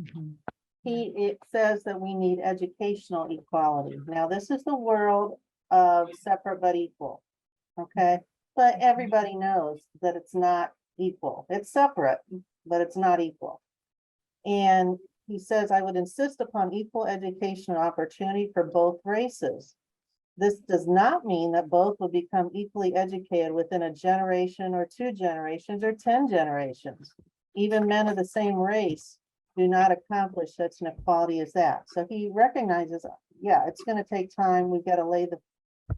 S3: Absolutely. It says that we need educational equality. Now, this is the world of separate but equal. Okay, but everybody knows that it's not equal. It's separate, but it's not equal. And he says, I would insist upon equal educational opportunity for both races. This does not mean that both will become equally educated within a generation or 2 generations or 10 generations. Even men of the same race do not accomplish such an equality as that. So he recognizes, yeah, it's going to take time. We've got to lay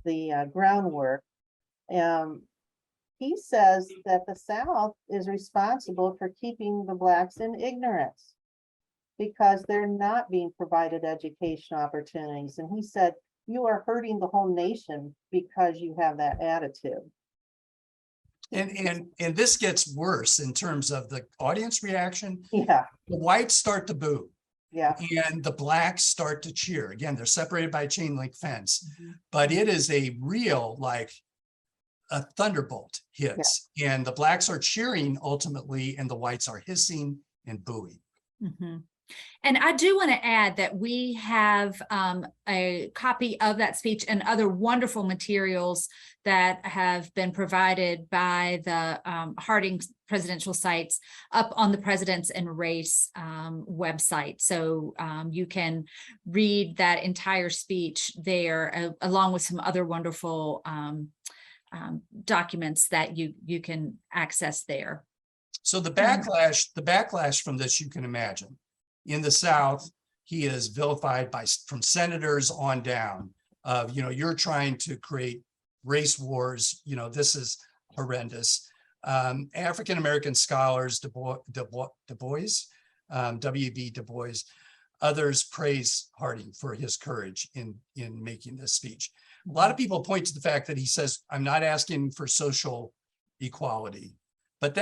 S3: the groundwork. He says that the South is responsible for keeping the Blacks in ignorance because they're not being provided educational opportunities. And he said, you are hurting the whole nation because you have that attitude.
S2: And this gets worse in terms of the audience reaction.
S3: Yeah,
S2: The whites start to boo
S3: yeah,
S2: and the blacks start to cheer. Again, they're separated by a chain link fence,
S3: Mhm.
S2: but it is a real, like a thunderbolt hits, and the blacks are cheering ultimately, and the whites are hissing and booing.
S1: Mhm. And I do want to add that we have a copy of that speech and other wonderful materials that have been provided by the Harding presidential sites up on the Presidents and Race website. So you can read that entire speech there, along with some other wonderful documents that you can access there.
S2: So the backlash from this, you can imagine. In the South, he is vilified from senators on down. You're trying to create race wars. This is horrendous. African-American scholars, Du Bois, W.B. Du Bois, others praise Harding for his courage in making this speech. A lot of people point to the fact that he says, I'm not asking for social equality. But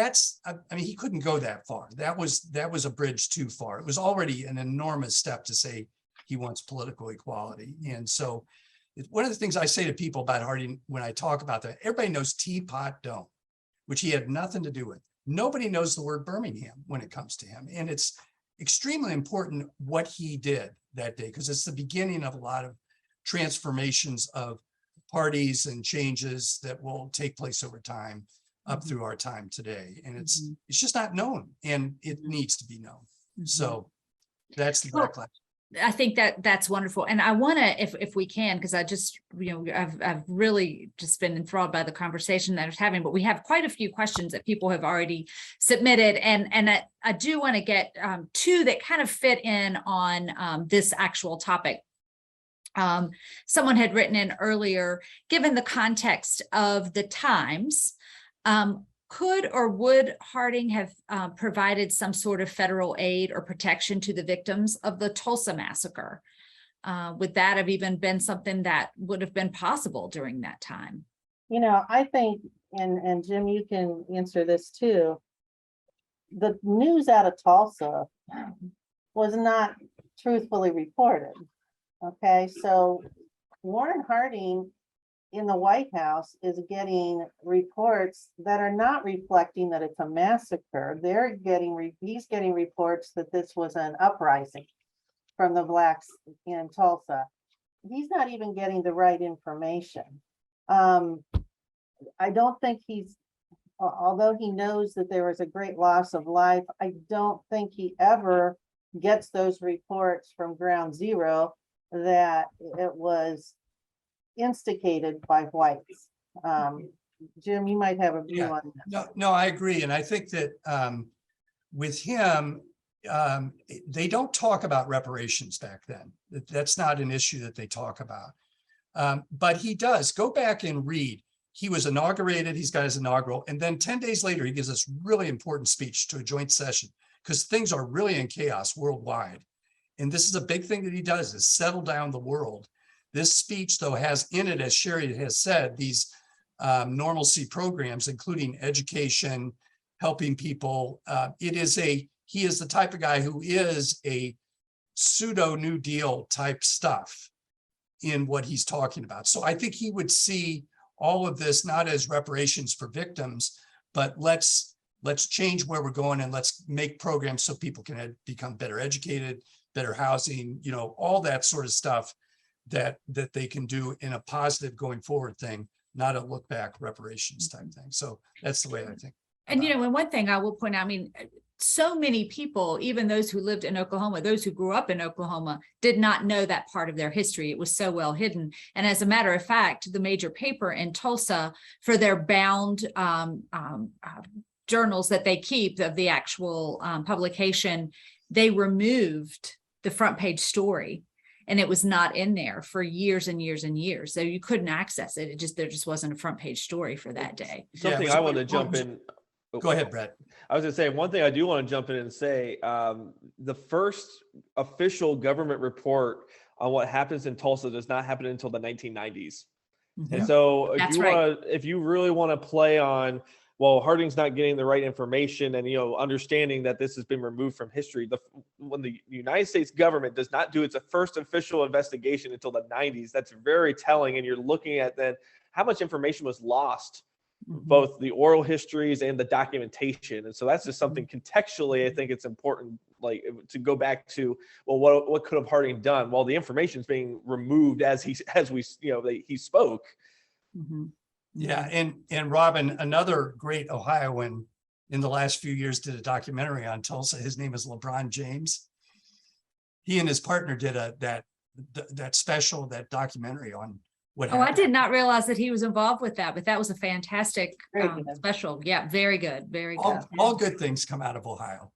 S2: he couldn't go that far. That was a bridge too far. It was already an enormous step to say he wants political equality. And so one of the things I say to people about Harding when I talk about that, everybody knows Teapot Dome, which he had nothing to do with. Nobody knows the word Birmingham when it comes to him. And it's extremely important what he did that day, because it's the beginning of a lot of transformations of parties and changes that will take place over time. Up through our time today, and it's just not known, and it needs to be known. So that's the backlash.
S1: I think that's wonderful, and I want to, if we can, because I just I've really just been enthralled by the conversation that I was having. But we have quite a few questions that people have already submitted, and I do want to get two that kind of fit in on this actual topic. Someone had written in earlier, given the context of the times. Could or would Harding have provided some sort of federal aid or protection to the victims of the Tulsa massacre? Would that have even been something that would have been possible during that time?
S3: I think, and Jim, you can answer this too. The news out of Tulsa was not truthfully reported. Okay, so Warren Harding in the White House is getting reports that are not reflecting that it's a massacre. He's getting reports that this was an uprising from the Blacks in Tulsa. He's not even getting the right information. I don't think although he knows that there was a great loss of life, I don't think he ever gets those reports from ground zero that it was instigated by whites. Jim, you might have a view on that.
S2: No, I agree. And I think that with him, they don't talk about reparations back then. That's not an issue that they talk about. But he does. Go back and read. He was inaugurated. He's got his inaugural. And then 10 days later, he gives this really important speech to a joint session because things are really in chaos worldwide. And this is a big thing that he does, is settle down the world. This speech, though, has in it, as Sherry has said, these normalcy programs, including education, helping people. He is the type of guy who is a pseudo New Deal type stuff in what he's talking about. So I think he would see all of this not as reparations for victims, but let's change where we're going and let's make programs so people can become better educated, better housing, all that sort of stuff that they can do in a positive going forward thing. not a look back reparations type thing. So that's the way I think.
S1: And,
S2: about it.
S1: and one thing I will point out, I mean, so many people, even those who lived in Oklahoma, those who grew up in Oklahoma, did not know that part of their history. It was so well hidden. And as a matter of fact, the major paper in Tulsa, for their bound journals that they keep of the actual publication, they removed the front page story. And it was not in there for years and years and years. So you couldn't access it. There just wasn't a front page story for that day.
S4: Something
S2: Yeah,
S4: I want to jump in.
S2: Go ahead, Brett.
S4: I was going to say, one thing I do want to jump in and say, the first official government report on what happens in Tulsa does not happen until the 1990s. And so if you really want to play on, well, Harding's not getting the right information and, understanding that this has been removed from history, when the United States government does not do its first official investigation until the 90s, that's very telling. And you're looking at then how much information was lost, both the oral histories and the documentation. And so that's just something contextually, I think it's important, like, to go back to, well, what could have Harding done? Well, the information is being removed as he spoke.
S2: Yeah, and Robin, another great Ohioan in the last few years, did a documentary on Tulsa. His name is LeBron James. He and his partner did that documentary on what happened.
S1: I did not realize that he was involved with that, but that was a fantastic special. Yeah, very good, very good.
S2: All good things come out of Ohio.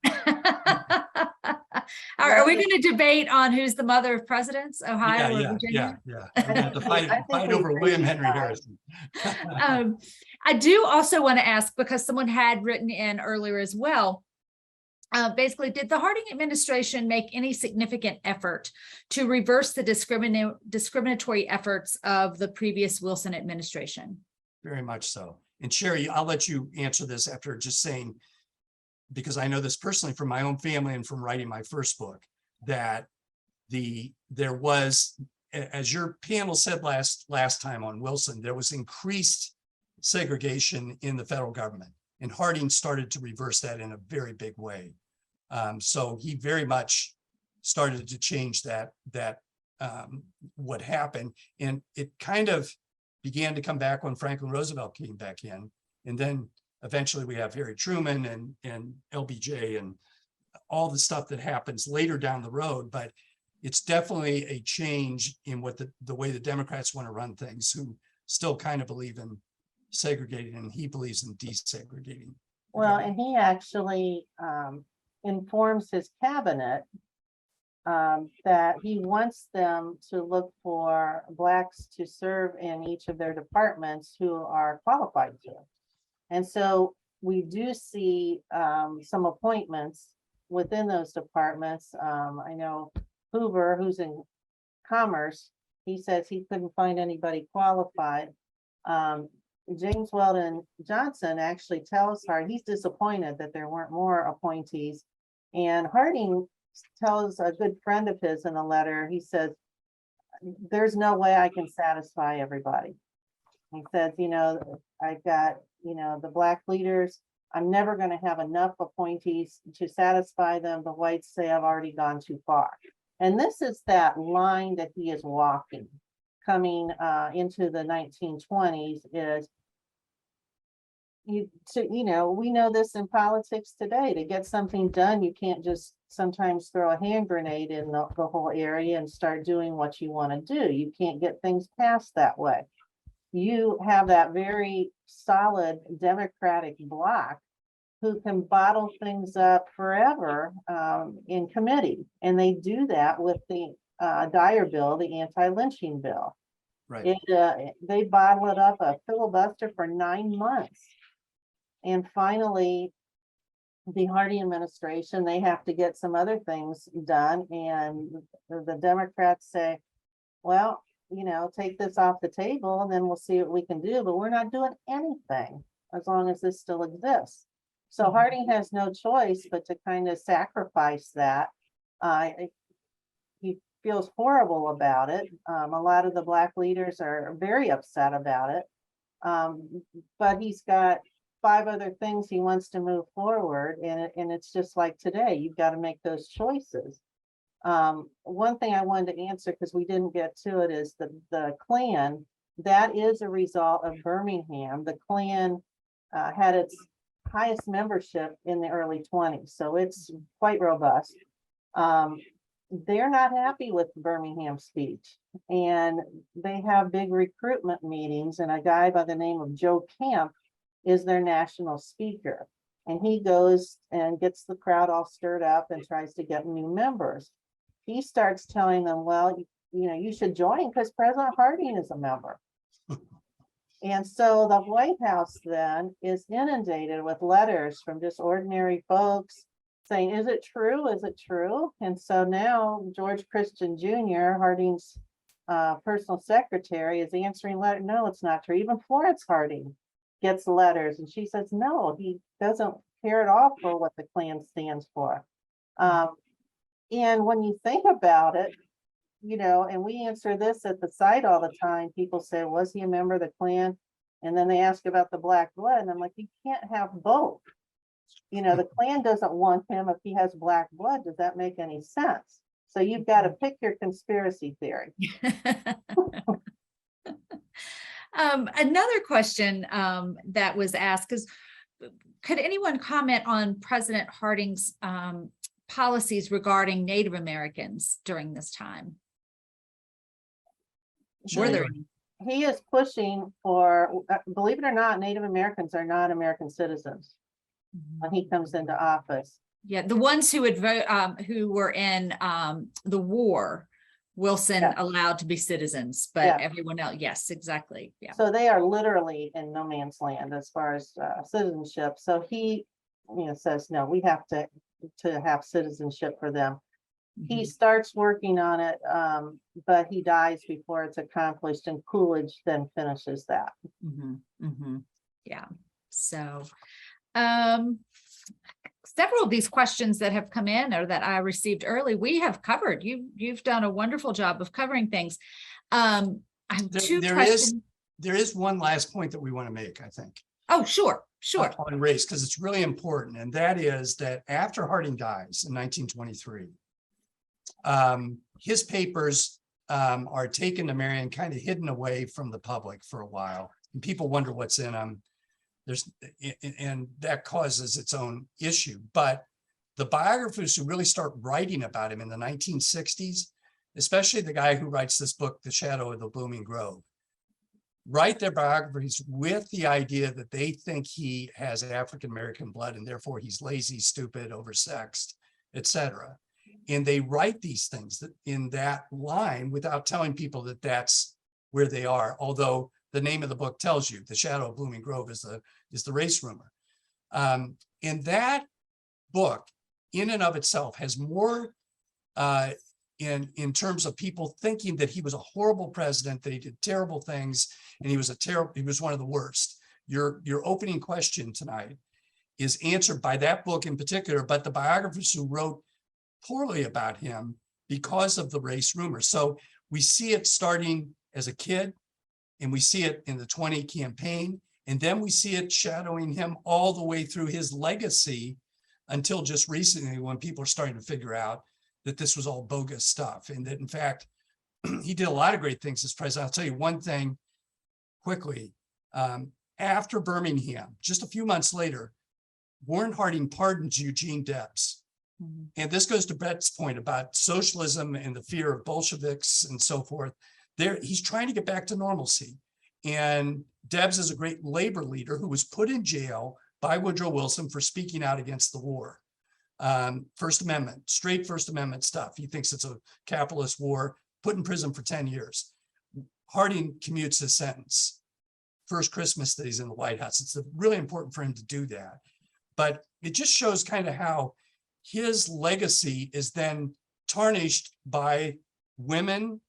S1: Are we going to debate on who's the mother of presidents, Ohio or Virginia?
S2: Yeah. We have to fight over William Henry Harrison.
S1: I do also want to ask, because someone had written in earlier as well, basically, did the Harding administration make any significant effort to reverse the discriminatory efforts of the previous Wilson administration? Very
S2: much so. And Sherry, I'll let you answer this after just saying, because I know this personally from my own family and from writing my first book, that there was, as your panel said last time on Wilson, there was increased segregation in the federal government, and Harding started to reverse that in a very big way. So he very much started to change that what happened, and it kind of began to come back when Franklin Roosevelt came back in, and then eventually we have Harry Truman and LBJ and all the stuff that happens later down the road. But it's definitely a change in what the way the Democrats want to run things, who still kind of believe in segregating, and he believes in desegregating.
S3: Well, and he actually informs his cabinet that he wants them to look for Blacks to serve in each of their departments who are qualified to. And so we do see some appointments within those departments. I know Hoover, who's in Commerce, he says he couldn't find anybody qualified. James Weldon Johnson actually tells Harding he's disappointed that there weren't more appointees. And Harding tells a good friend of his in a letter, he says, there's no way I can satisfy everybody. He says, I've got, the Black leaders, I'm never going to have enough appointees to satisfy them. The whites say I've already gone too far. And this is that line that he is walking coming into the 1920s is, we know this in politics today. To get something done, you can't just sometimes throw a hand grenade in the whole area and start doing what you want to do. You can't get things passed that way. You have that very solid Democratic bloc who can bottle things up forever in committee. And they do that with the Dyer bill, the anti-lynching bill.
S2: Right.
S3: They bottle it up, a filibuster for 9 months. And finally, the Harding administration, they have to get some other things done. And the Democrats say, well, take this off the table and then we'll see what we can do. But we're not doing anything as long as this still exists. So Harding has no choice but to kind of sacrifice that. He feels horrible about it. A lot of the Black leaders are very upset about it. But he's got 5 other things he wants to move forward. And it's just like today, you've got to make those choices. One thing I wanted to answer, because we didn't get to it, is the Klan that is a result of Birmingham. The Klan had its highest membership in the early 20s, so it's quite robust. They're not happy with Birmingham's speech, and they have big recruitment meetings, and a guy by the name of Joe Camp is their national speaker. And he goes and gets the crowd all stirred up and tries to get new members. He starts telling them, well, you should join because President Harding is a member. And so the White House then is inundated with letters from just ordinary folks saying, is it true? Is it true? And so now George Christian Jr., Harding's personal secretary, is answering letters. No, it's not true. Even Florence Harding gets letters, and she says, no, he doesn't care at all for what the Klan stands for. And when you think about it, and we answer this at the site all the time, people say, was he a member of the Klan? And then they ask about the black blood, and I'm like, you can't have both. The Klan doesn't want him if he has black blood. Does that make any sense? So you've got to pick your conspiracy theory.
S1: Another question that was asked is, could anyone comment on President Harding's policies regarding Native Americans during this time?
S2: Sure.
S1: Were there any?
S3: He is pushing for, believe it or not, Native Americans are not American citizens when he comes into office.
S1: Yeah, the ones who would vote, who were in the war, Wilson allowed to be citizens, but everyone else, yes, exactly. Yeah.
S3: So they are literally in no man's land as far as citizenship. So he, says, no, we have to have citizenship for them. He starts working on it, but he dies before it's accomplished, and Coolidge then finishes that.
S1: Yeah. So, several of these questions that have come in or that I received early, we have covered. You've done a wonderful job of covering things. I have two questions.
S2: There is one last point that we want to make, I think.
S1: Oh, sure.
S2: On race, because it's really important. And that is that after Harding dies in 1923, his papers are taken to Marion, kind of hidden away from the public for a while. And people wonder what's in them. And that causes its own issue. But the biographers who really start writing about him in the 1960s, especially the guy who writes this book, The Shadow of the Blooming Grove, write their biographies with the idea that they think he has African-American blood and therefore he's lazy, stupid, oversexed, etc. And they write these things that in that line without telling people that that's where they are. Although the name of the book tells you, The Shadow of Blooming Grove is the race rumor. And that book in and of itself has more in terms of people thinking that he was a horrible president, that he did terrible things, and he was one of the worst. Your opening question tonight is answered by that book in particular, but the biographers who wrote poorly about him because of the race rumor. So we see it starting as a kid, and we see it in the 20 campaign, and then we see it shadowing him all the way through his legacy until just recently when people are starting to figure out that this was all bogus stuff. And that in fact, he did a lot of great things as president. I'll tell you one thing quickly. After Birmingham, just a few months later, Warren Harding pardons Eugene Debs. And this goes to Brett's point about socialism and the fear of Bolsheviks and so forth. He's trying to get back to normalcy. And Debs is a great labor leader who was put in jail by Woodrow Wilson for speaking out against the war. First Amendment, straight First Amendment stuff. He thinks it's a capitalist war, put in prison for 10 years. Harding commutes his sentence. First Christmas that he's in the White House. It's really important for him to do that. But it just shows kind of how his legacy is then tarnished by women,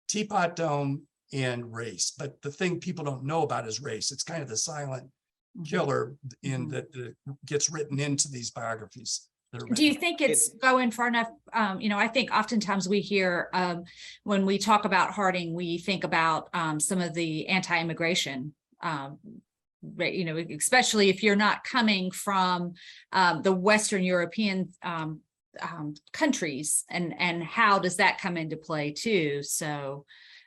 S2: Teapot Dome, and race. But the thing people don't know about is race. It's kind of the silent killer that gets written into these biographies.
S1: Do you think it's going far enough? I think oftentimes we hear when we talk about Harding, we think about some of the anti-immigration, especially if you're not coming from the Western European countries, and how does that come into play too? So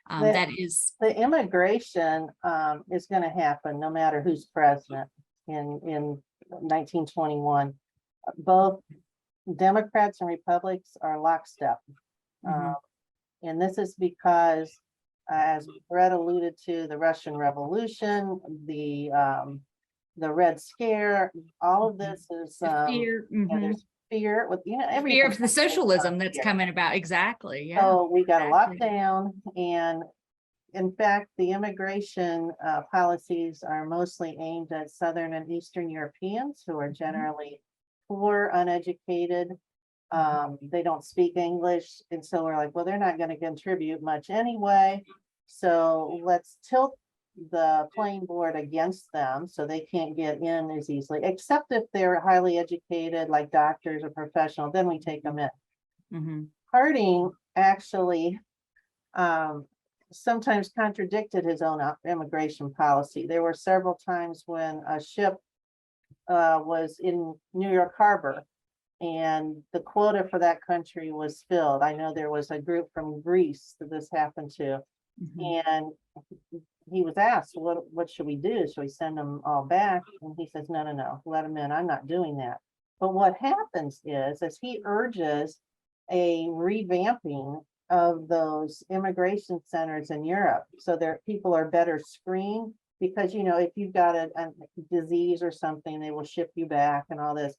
S1: That is,
S3: The immigration is going to happen no matter who's president in 1921. Both Democrats and Republicans are lockstep.
S1: Mhm.
S3: And this is because, as Brett alluded to, the Russian Revolution, the Red Scare, all of this is
S1: fear,
S3: there's fear with everything.
S1: fear of the socialism that's coming about. Exactly. Yeah.
S3: So we got a
S1: exactly.
S3: lockdown, and in fact, the immigration policies are mostly aimed at Southern and Eastern Europeans who are generally poor, uneducated. They don't speak English, and so we're like, well, they're not going to contribute much anyway. So let's tilt the playing board against them so they can't get in as easily, except if they're highly educated, like doctors or professional, then we take them in.
S1: Mhm.
S3: Harding actually sometimes contradicted his own immigration policy. There were several times when a ship was in New York Harbor and the quota for that country was filled. I know there was a group from Greece that this happened to,
S1: Mhm.
S3: and he was asked, what should we do? Should we send them all back? And he says, no, let them in. I'm not doing that. But what happens is, as he urges a revamping of those immigration centers in Europe, so that people are better screened, because, if you've got a disease or something, they will ship you back and all this.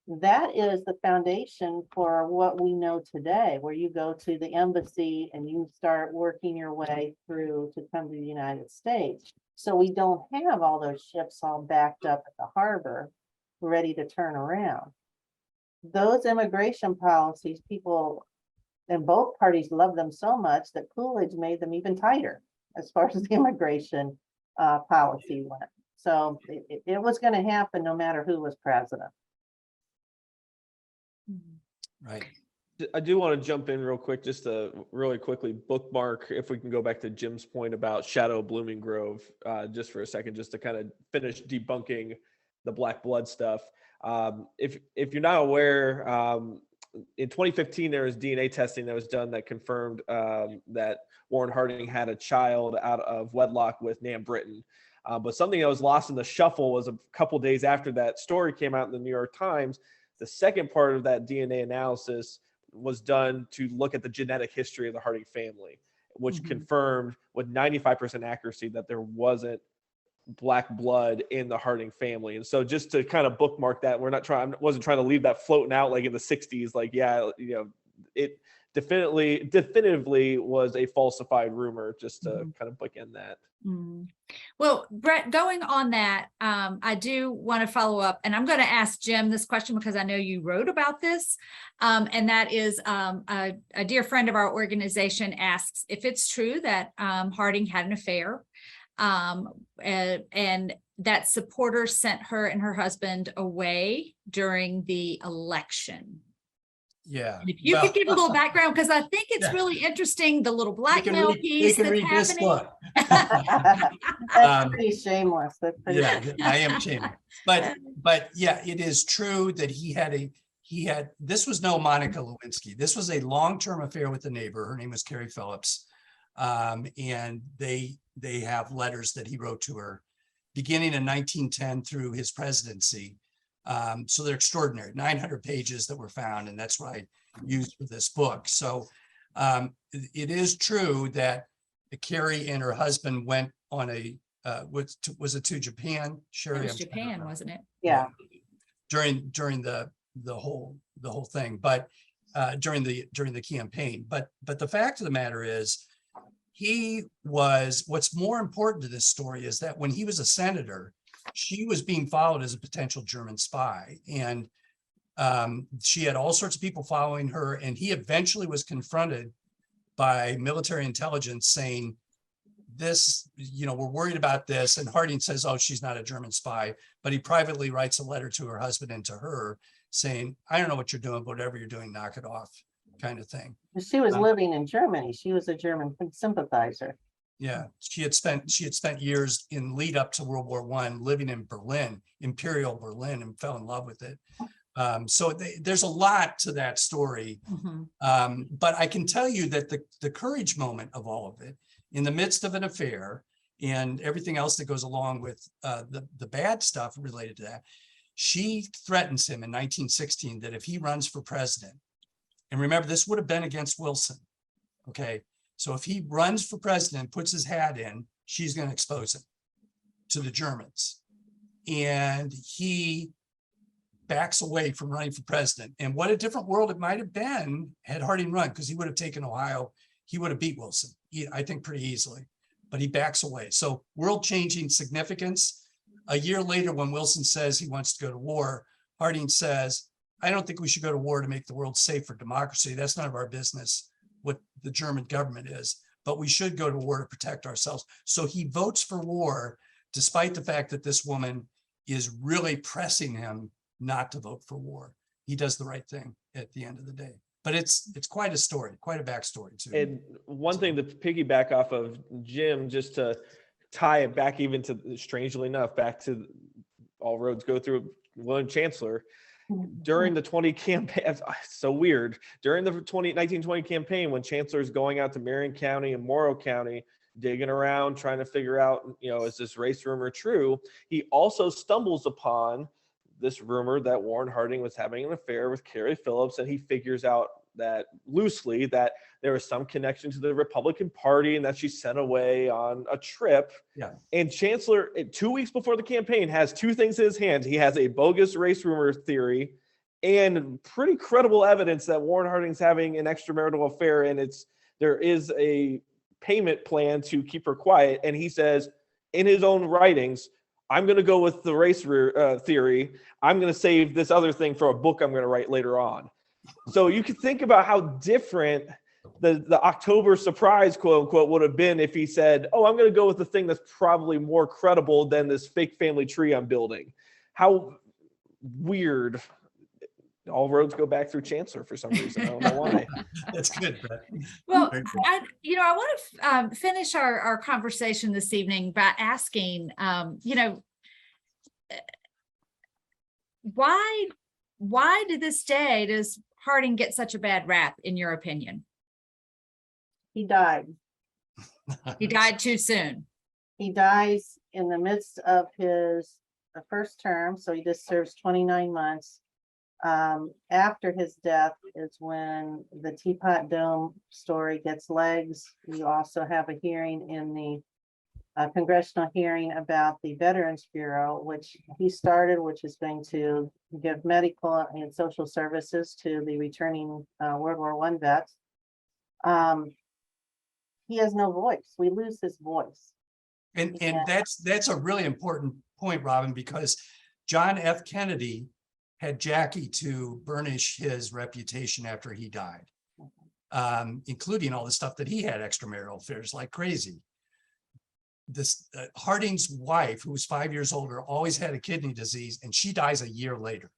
S3: That is the foundation for what we know today, where you go to the embassy and you start working your way through to come to the United States. So we don't have all those ships all backed up at the harbor, ready to turn around. Those immigration policies, people in both parties love them so much that Coolidge made them even tighter as far as the immigration policy went. So it was going to happen no matter who was president.
S2: Right.
S4: I do want to jump in real quick, just to really quickly bookmark, if we can go back to Jim's point about Shadow Blooming Grove, just for a second, just to kind of finish debunking the black blood stuff. If you're not aware, in 2015, there was DNA testing that was done that confirmed that Warren Harding had a child out of wedlock with Nan Britton. But something that was lost in the shuffle was a couple days after that story came out in the New York Times. The second part of that DNA analysis was done to look at the genetic history of the Harding family, which confirmed with 95% accuracy that there wasn't black blood in the Harding family. And so just to kind of bookmark that, I wasn't trying to leave that floating out like in the 60s, like, yeah, it definitively was a falsified rumor, just to kind of bookend that.
S1: Well, Brett, going on that, I do want to follow up, and I'm going to ask Jim this question because I know you wrote about this, and that is a dear friend of our organization asks if it's true that Harding had an affair, and that supporters sent her and her husband away during the election.
S2: Yeah.
S1: And if you could give a little background, because I think it's really interesting, the little blackmail piece that's happening.
S3: That's pretty shameless. That's pretty
S2: I am shameless. But yeah, it is true that he had, this was no Monica Lewinsky. This was a long-term affair with a neighbor. Her name was Carrie Phillips. And they have letters that he wrote to her beginning in 1910 through his presidency. So they're extraordinary, 900 pages that were found, and that's what I used for this book. So it is true that Carrie and her husband went on a, was it to Japan? Sherry,
S1: It was Japan, wasn't it?
S3: Yeah.
S2: During the whole thing, but during the campaign. But the fact of the matter is, what's more important to this story is that when he was a senator, she was being followed as a potential German spy. And she had all sorts of people following her. And he eventually was confronted by military intelligence saying, this, we're worried about this. And Harding says, oh, she's not a German spy. But he privately writes a letter to her husband and to her saying, I don't know what you're doing, but whatever you're doing, knock it off, kind of thing.
S3: She was living in Germany. She was a German sympathizer.
S2: Yeah, she had spent years in lead up to World War I living in Berlin, Imperial Berlin, and fell in love with it. So there's a lot to that story. But I can tell you that the courage moment of all of it in the midst of an affair and everything else that goes along with the bad stuff related to that, she threatens him in 1916 that if he runs for president, and remember, this would have been against Wilson. Okay, so if he runs for president, puts his hat in, she's going to expose him to the Germans. And he backs away from running for president. And what a different world it might have been had Harding run, because he would have taken Ohio. He would have beat Wilson, I think, pretty easily, but he backs away. So world-changing significance. A year later, when Wilson says he wants to go to war, Harding says, I don't think we should go to war to make the world safe for democracy. That's none of our business what the German government is, but we should go to war to protect ourselves. So he votes for war, despite the fact that this woman is really pressing him not to vote for war. He does the right thing at the end of the day. But it's quite a story, quite a backstory too.
S4: And one thing to piggyback off of Jim, just to tie it back even to, strangely enough, back to all roads go through William Chancellor. During the 20 campaign, it's so weird. During the 1920 campaign, when Chancellor is going out to Marion County and Morrow County, digging around, trying to figure out, is this race rumor true? He also stumbles upon this rumor that Warren Harding was having an affair with Carrie Phillips, and he figures out that loosely that there was some connection to the Republican Party and that she sent away on a trip.
S2: Yeah.
S4: And Chancellor, 2 weeks before the campaign, has two things in his hand. He has a bogus race rumor theory and pretty credible evidence that Warren Harding's having an extramarital affair, and there is a payment plan to keep her quiet. And he says in his own writings, I'm going to go with the race theory. I'm going to save this other thing for a book I'm going to write later on. So you can think about how different the October surprise, quote unquote, would have been if he said, oh, I'm going to go with the thing that's probably more credible than this fake family tree I'm building. How weird. All roads go back through Chancellor for some reason. I don't know why.
S2: That's good, Brett.
S1: Well,
S2: Very good.
S1: I want to finish our conversation this evening by asking, why to this day does Harding get such a bad rap, in your opinion?
S3: He died.
S1: He died too soon.
S3: He dies in the midst of his first term, so he just serves 29 months. After his death is when the Teapot Dome story gets legs. You also have a hearing in the congressional hearing about the Veterans Bureau, which he started, which is going to give medical and social services to the returning World War I vets. He has no voice. We lose his voice.
S2: And that's a really important point, Robin, because John F. Kennedy had Jackie to burnish his reputation after he died, including all the stuff that he had extramarital affairs like crazy. This Harding's wife, who was 5 years older, always had a kidney disease, and she dies a year later.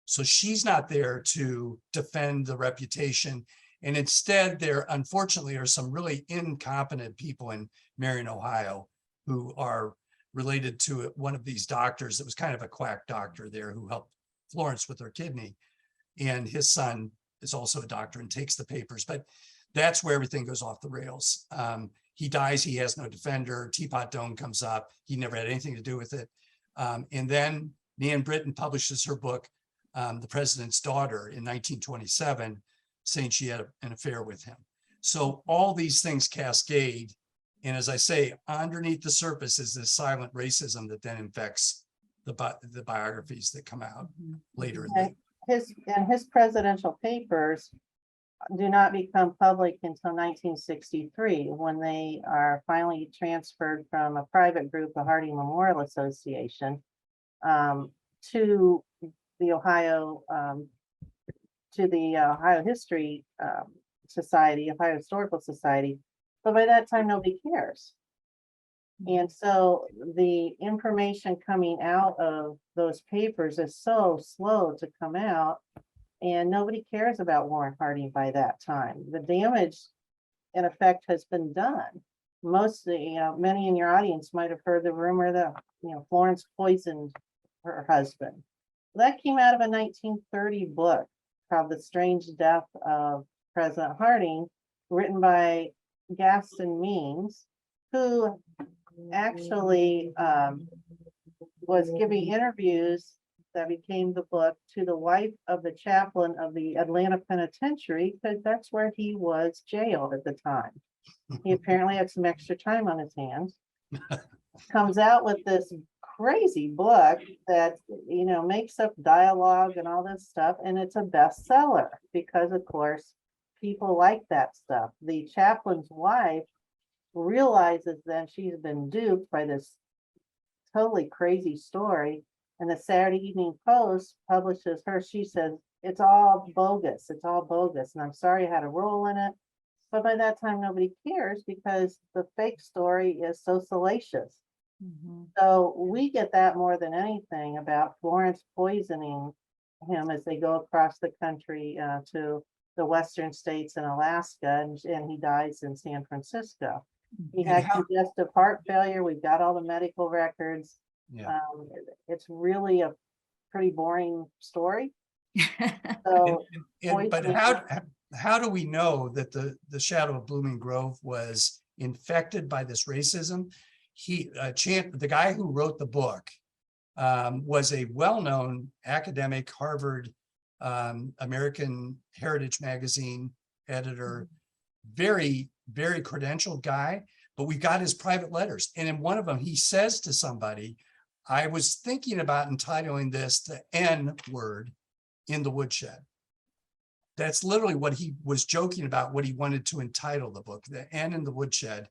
S2: So she's not there to defend the reputation. And instead, there unfortunately are some really incompetent people in Marion, Ohio, who are related to one of these doctors that was kind of a quack doctor there who helped Florence with her kidney. And his son is also a doctor and takes the papers. But that's where everything goes off the rails. He dies, he has no defender. Teapot Dome comes up. He never had anything to do with it. And then Nan Britton publishes her book, The President's Daughter, in 1927, saying she had an affair with him. So all these things cascade. And as I say, underneath the surface is this silent racism that then infects the biographies that come out later in
S3: His presidential papers do not become public until 1963, when they are finally transferred from a private group, the Harding Memorial Association, to the Ohio History Society, Ohio Historical Society. But by that time, nobody cares. And so the information coming out of those papers is so slow to come out, and nobody cares about Warren Harding by that time. The damage, in effect, has been done. Many in your audience might have heard the rumor that Florence poisoned her husband. That came out of a 1930 book called The Strange Death of President Harding, written by Gaston Means, who actually was giving interviews that became the book to the wife of the chaplain of the Atlanta Penitentiary, because that's where he was jailed at the time. He apparently had some extra time on his hands. Comes out with this crazy book that, you know, makes up dialogue and all this stuff, and it's a bestseller because, of course, people like that stuff. The chaplain's wife realizes then she's been duped by this totally crazy story, and the Saturday Evening Post publishes her. She says it's all bogus. It's all bogus, and I'm sorry I had a role in it. But by that time, nobody cares because the fake story is so salacious.
S1: Mhm.
S3: So we get that more than anything about Florence poisoning him as they go across the country to the western states and Alaska, and he dies in San Francisco. He
S2: And
S3: had
S2: how-
S3: congestive heart failure. We've got all the medical records.
S2: Yeah.
S3: It's really a pretty boring story.
S2: And-
S3: So
S2: but
S3: poisoning-
S2: how do we know that the Shadow of Blooming Grove was infected by this racism? The guy who wrote the book was a well-known academic, Harvard, American Heritage Magazine editor, very, very credentialed guy, but we got his private letters. And in one of them, he says to somebody, I was thinking about entitling this the N word in the woodshed. That's literally what he was joking about, what he wanted to entitle the book, the N in the woodshed.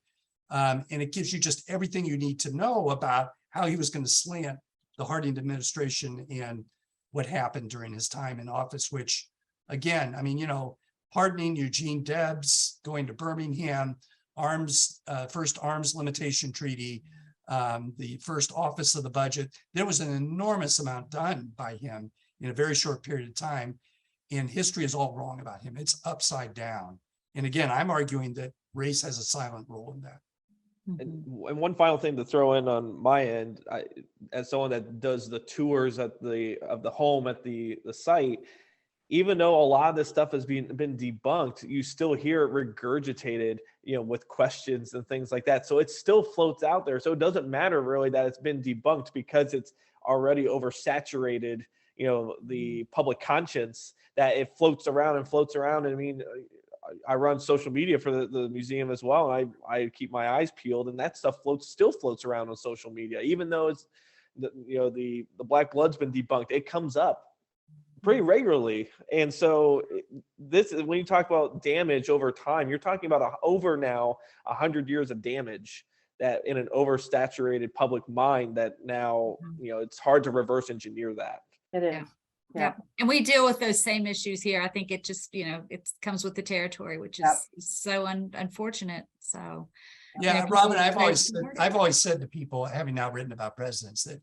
S2: And it gives you just everything you need to know about how he was going to slant the Harding administration and what happened during his time in office, which again, I mean, you know, pardoning Eugene Debs, going to Birmingham, first arms limitation treaty, the first office of the budget. There was an enormous amount done by him in a very short period of time. And history is all wrong about him. It's upside down. And again, I'm arguing that race has a silent role in that.
S4: And one final thing to throw in on my end, as someone that does the tours of the home at the site, even though a lot of this stuff has been debunked, you still hear it regurgitated, you know, with questions and things like that. So it still floats out there. So it doesn't matter really that it's been debunked because it's already oversaturated, you know, the public conscience, that it floats around and floats around. I mean, I run social media for the museum as well, and I keep my eyes peeled, and that stuff still floats around on social media, even though it's the black blood's been debunked. It comes up pretty regularly. And so this is when you talk about damage over time, you're talking about over now 100 years of damage that in an oversaturated public mind that now, you know, it's hard to reverse engineer that.
S3: it is.
S1: Yeah.
S3: Yeah.
S1: Yeah, and we deal with those same issues here. I think it just, you know, it comes with the territory, which is
S3: Yep.
S1: so unfortunate. So
S2: Yeah,
S1: Yeah,
S2: Robin,
S1: people
S2: I've always said to people, having now written about presidents, that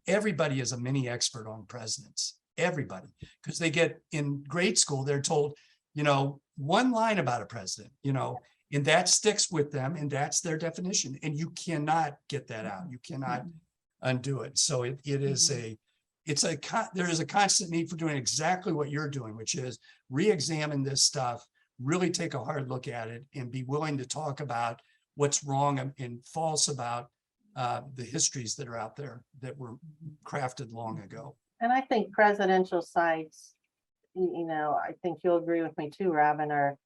S2: everybody is a mini expert on presidents. Everybody, because they get in grade school, they're told, you know, one line about a president, you know, and that sticks with them, and that's their definition. And you cannot get that out. You cannot undo it. So it is there is a constant need for doing exactly what you're doing, which is re-examine this stuff, really take a hard look at it, and be willing to talk about what's wrong and false about the histories that are out there that were crafted long ago.
S3: And I think presidential sites, you know, I think you'll agree with me too, Robin, are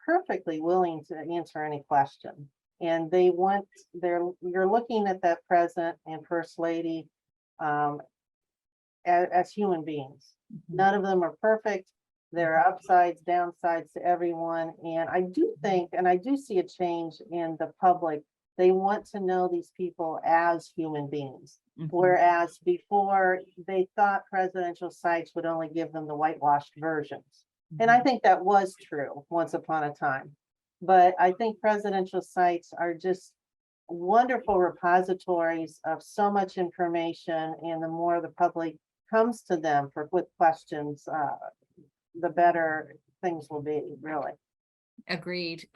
S3: perfectly willing to answer any question. And you're looking at that president and first lady as human beings. None of them are perfect. There are upsides, downsides to everyone. And I do think, and I do see a change in the public. They want to know these people as human beings. Whereas before they thought presidential sites would only give them the whitewashed versions. And I think that was true once upon a time. But I think presidential sites are just wonderful repositories of so much information. And the more the public comes to them with questions, the better things will be, really.
S1: Agreed.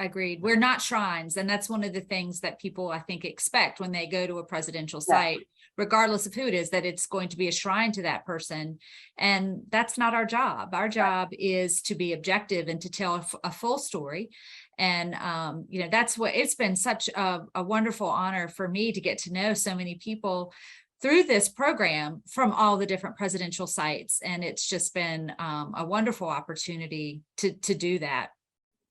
S1: We're not shrines. And that's one of the things that people, I think, expect when they go to a presidential site, regardless of who it is, that it's going to be a shrine to that person. And that's not our job. Our job is to be objective and to tell a full story. And, that's what it's been such a wonderful honor for me to get to know so many people through this program from all the different presidential sites. And it's just been a wonderful opportunity to do that.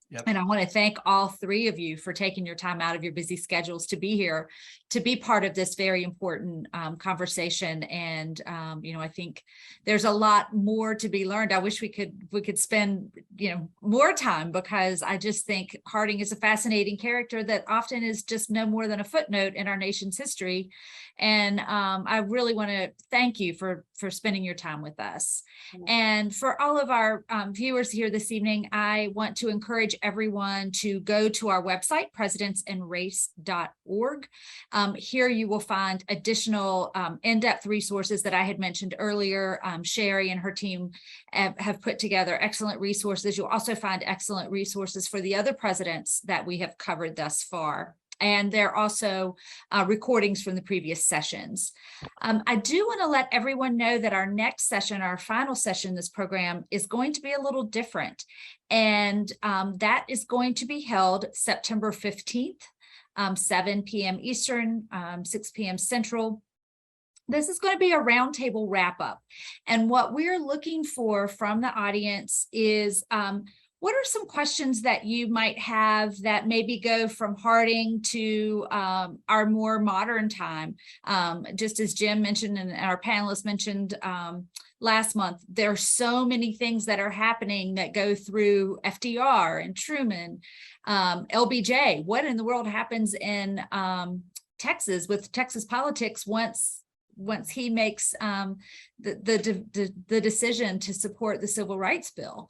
S2: Yep.
S1: And I want to thank all three of you for taking your time out of your busy schedules to be here, to be part of this very important conversation. And, I think there's a lot more to be learned. I wish we could spend, more time, because I just think Harding is a fascinating character that often is just no more than a footnote in our nation's history. And I really want to thank you for spending your time with us. And for all of our viewers here this evening, I want to encourage everyone to go to our website, presidentsandrace.org. Here you will find additional in-depth resources that I had mentioned earlier. Sherry and her team have put together excellent resources. You'll also find excellent resources for the other presidents that we have covered thus far. And there are also recordings from the previous sessions. I do want to let everyone know that our next session, our final session in this program, is going to be a little different. And that is going to be held September 15th, 7 p.m. Eastern, 6 p.m. Central. This is going to be a roundtable wrap up. And what we're looking for from the audience is what are some questions that you might have that maybe go from Harding to our more modern time? Just as Jim mentioned and our panelists mentioned last month, there are so many things that are happening that go through FDR and Truman, LBJ. What in the world happens in Texas with Texas politics once he makes the decision to support the Civil Rights Bill?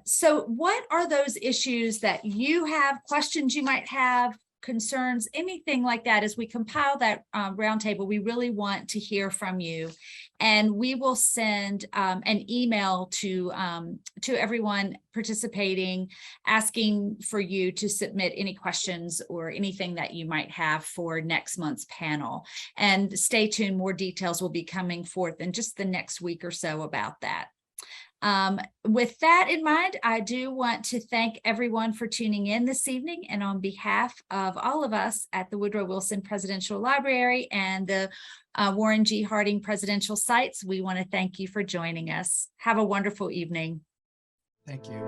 S1: So what are those issues that you have, questions you might have, concerns, anything like that? As we compile that roundtable, we really want to hear from you. And we will send an email to everyone participating, asking for you to submit any questions or anything that you might have for next month's panel. And stay tuned, more details will be coming forth in just the next week or so about that. With that in mind, I do want to thank everyone for tuning in this evening. And on behalf of all of us at the Woodrow Wilson Presidential Library and the Warren G. Harding Presidential Sites, we want to thank you for joining us. Have a wonderful evening.
S2: Thank you.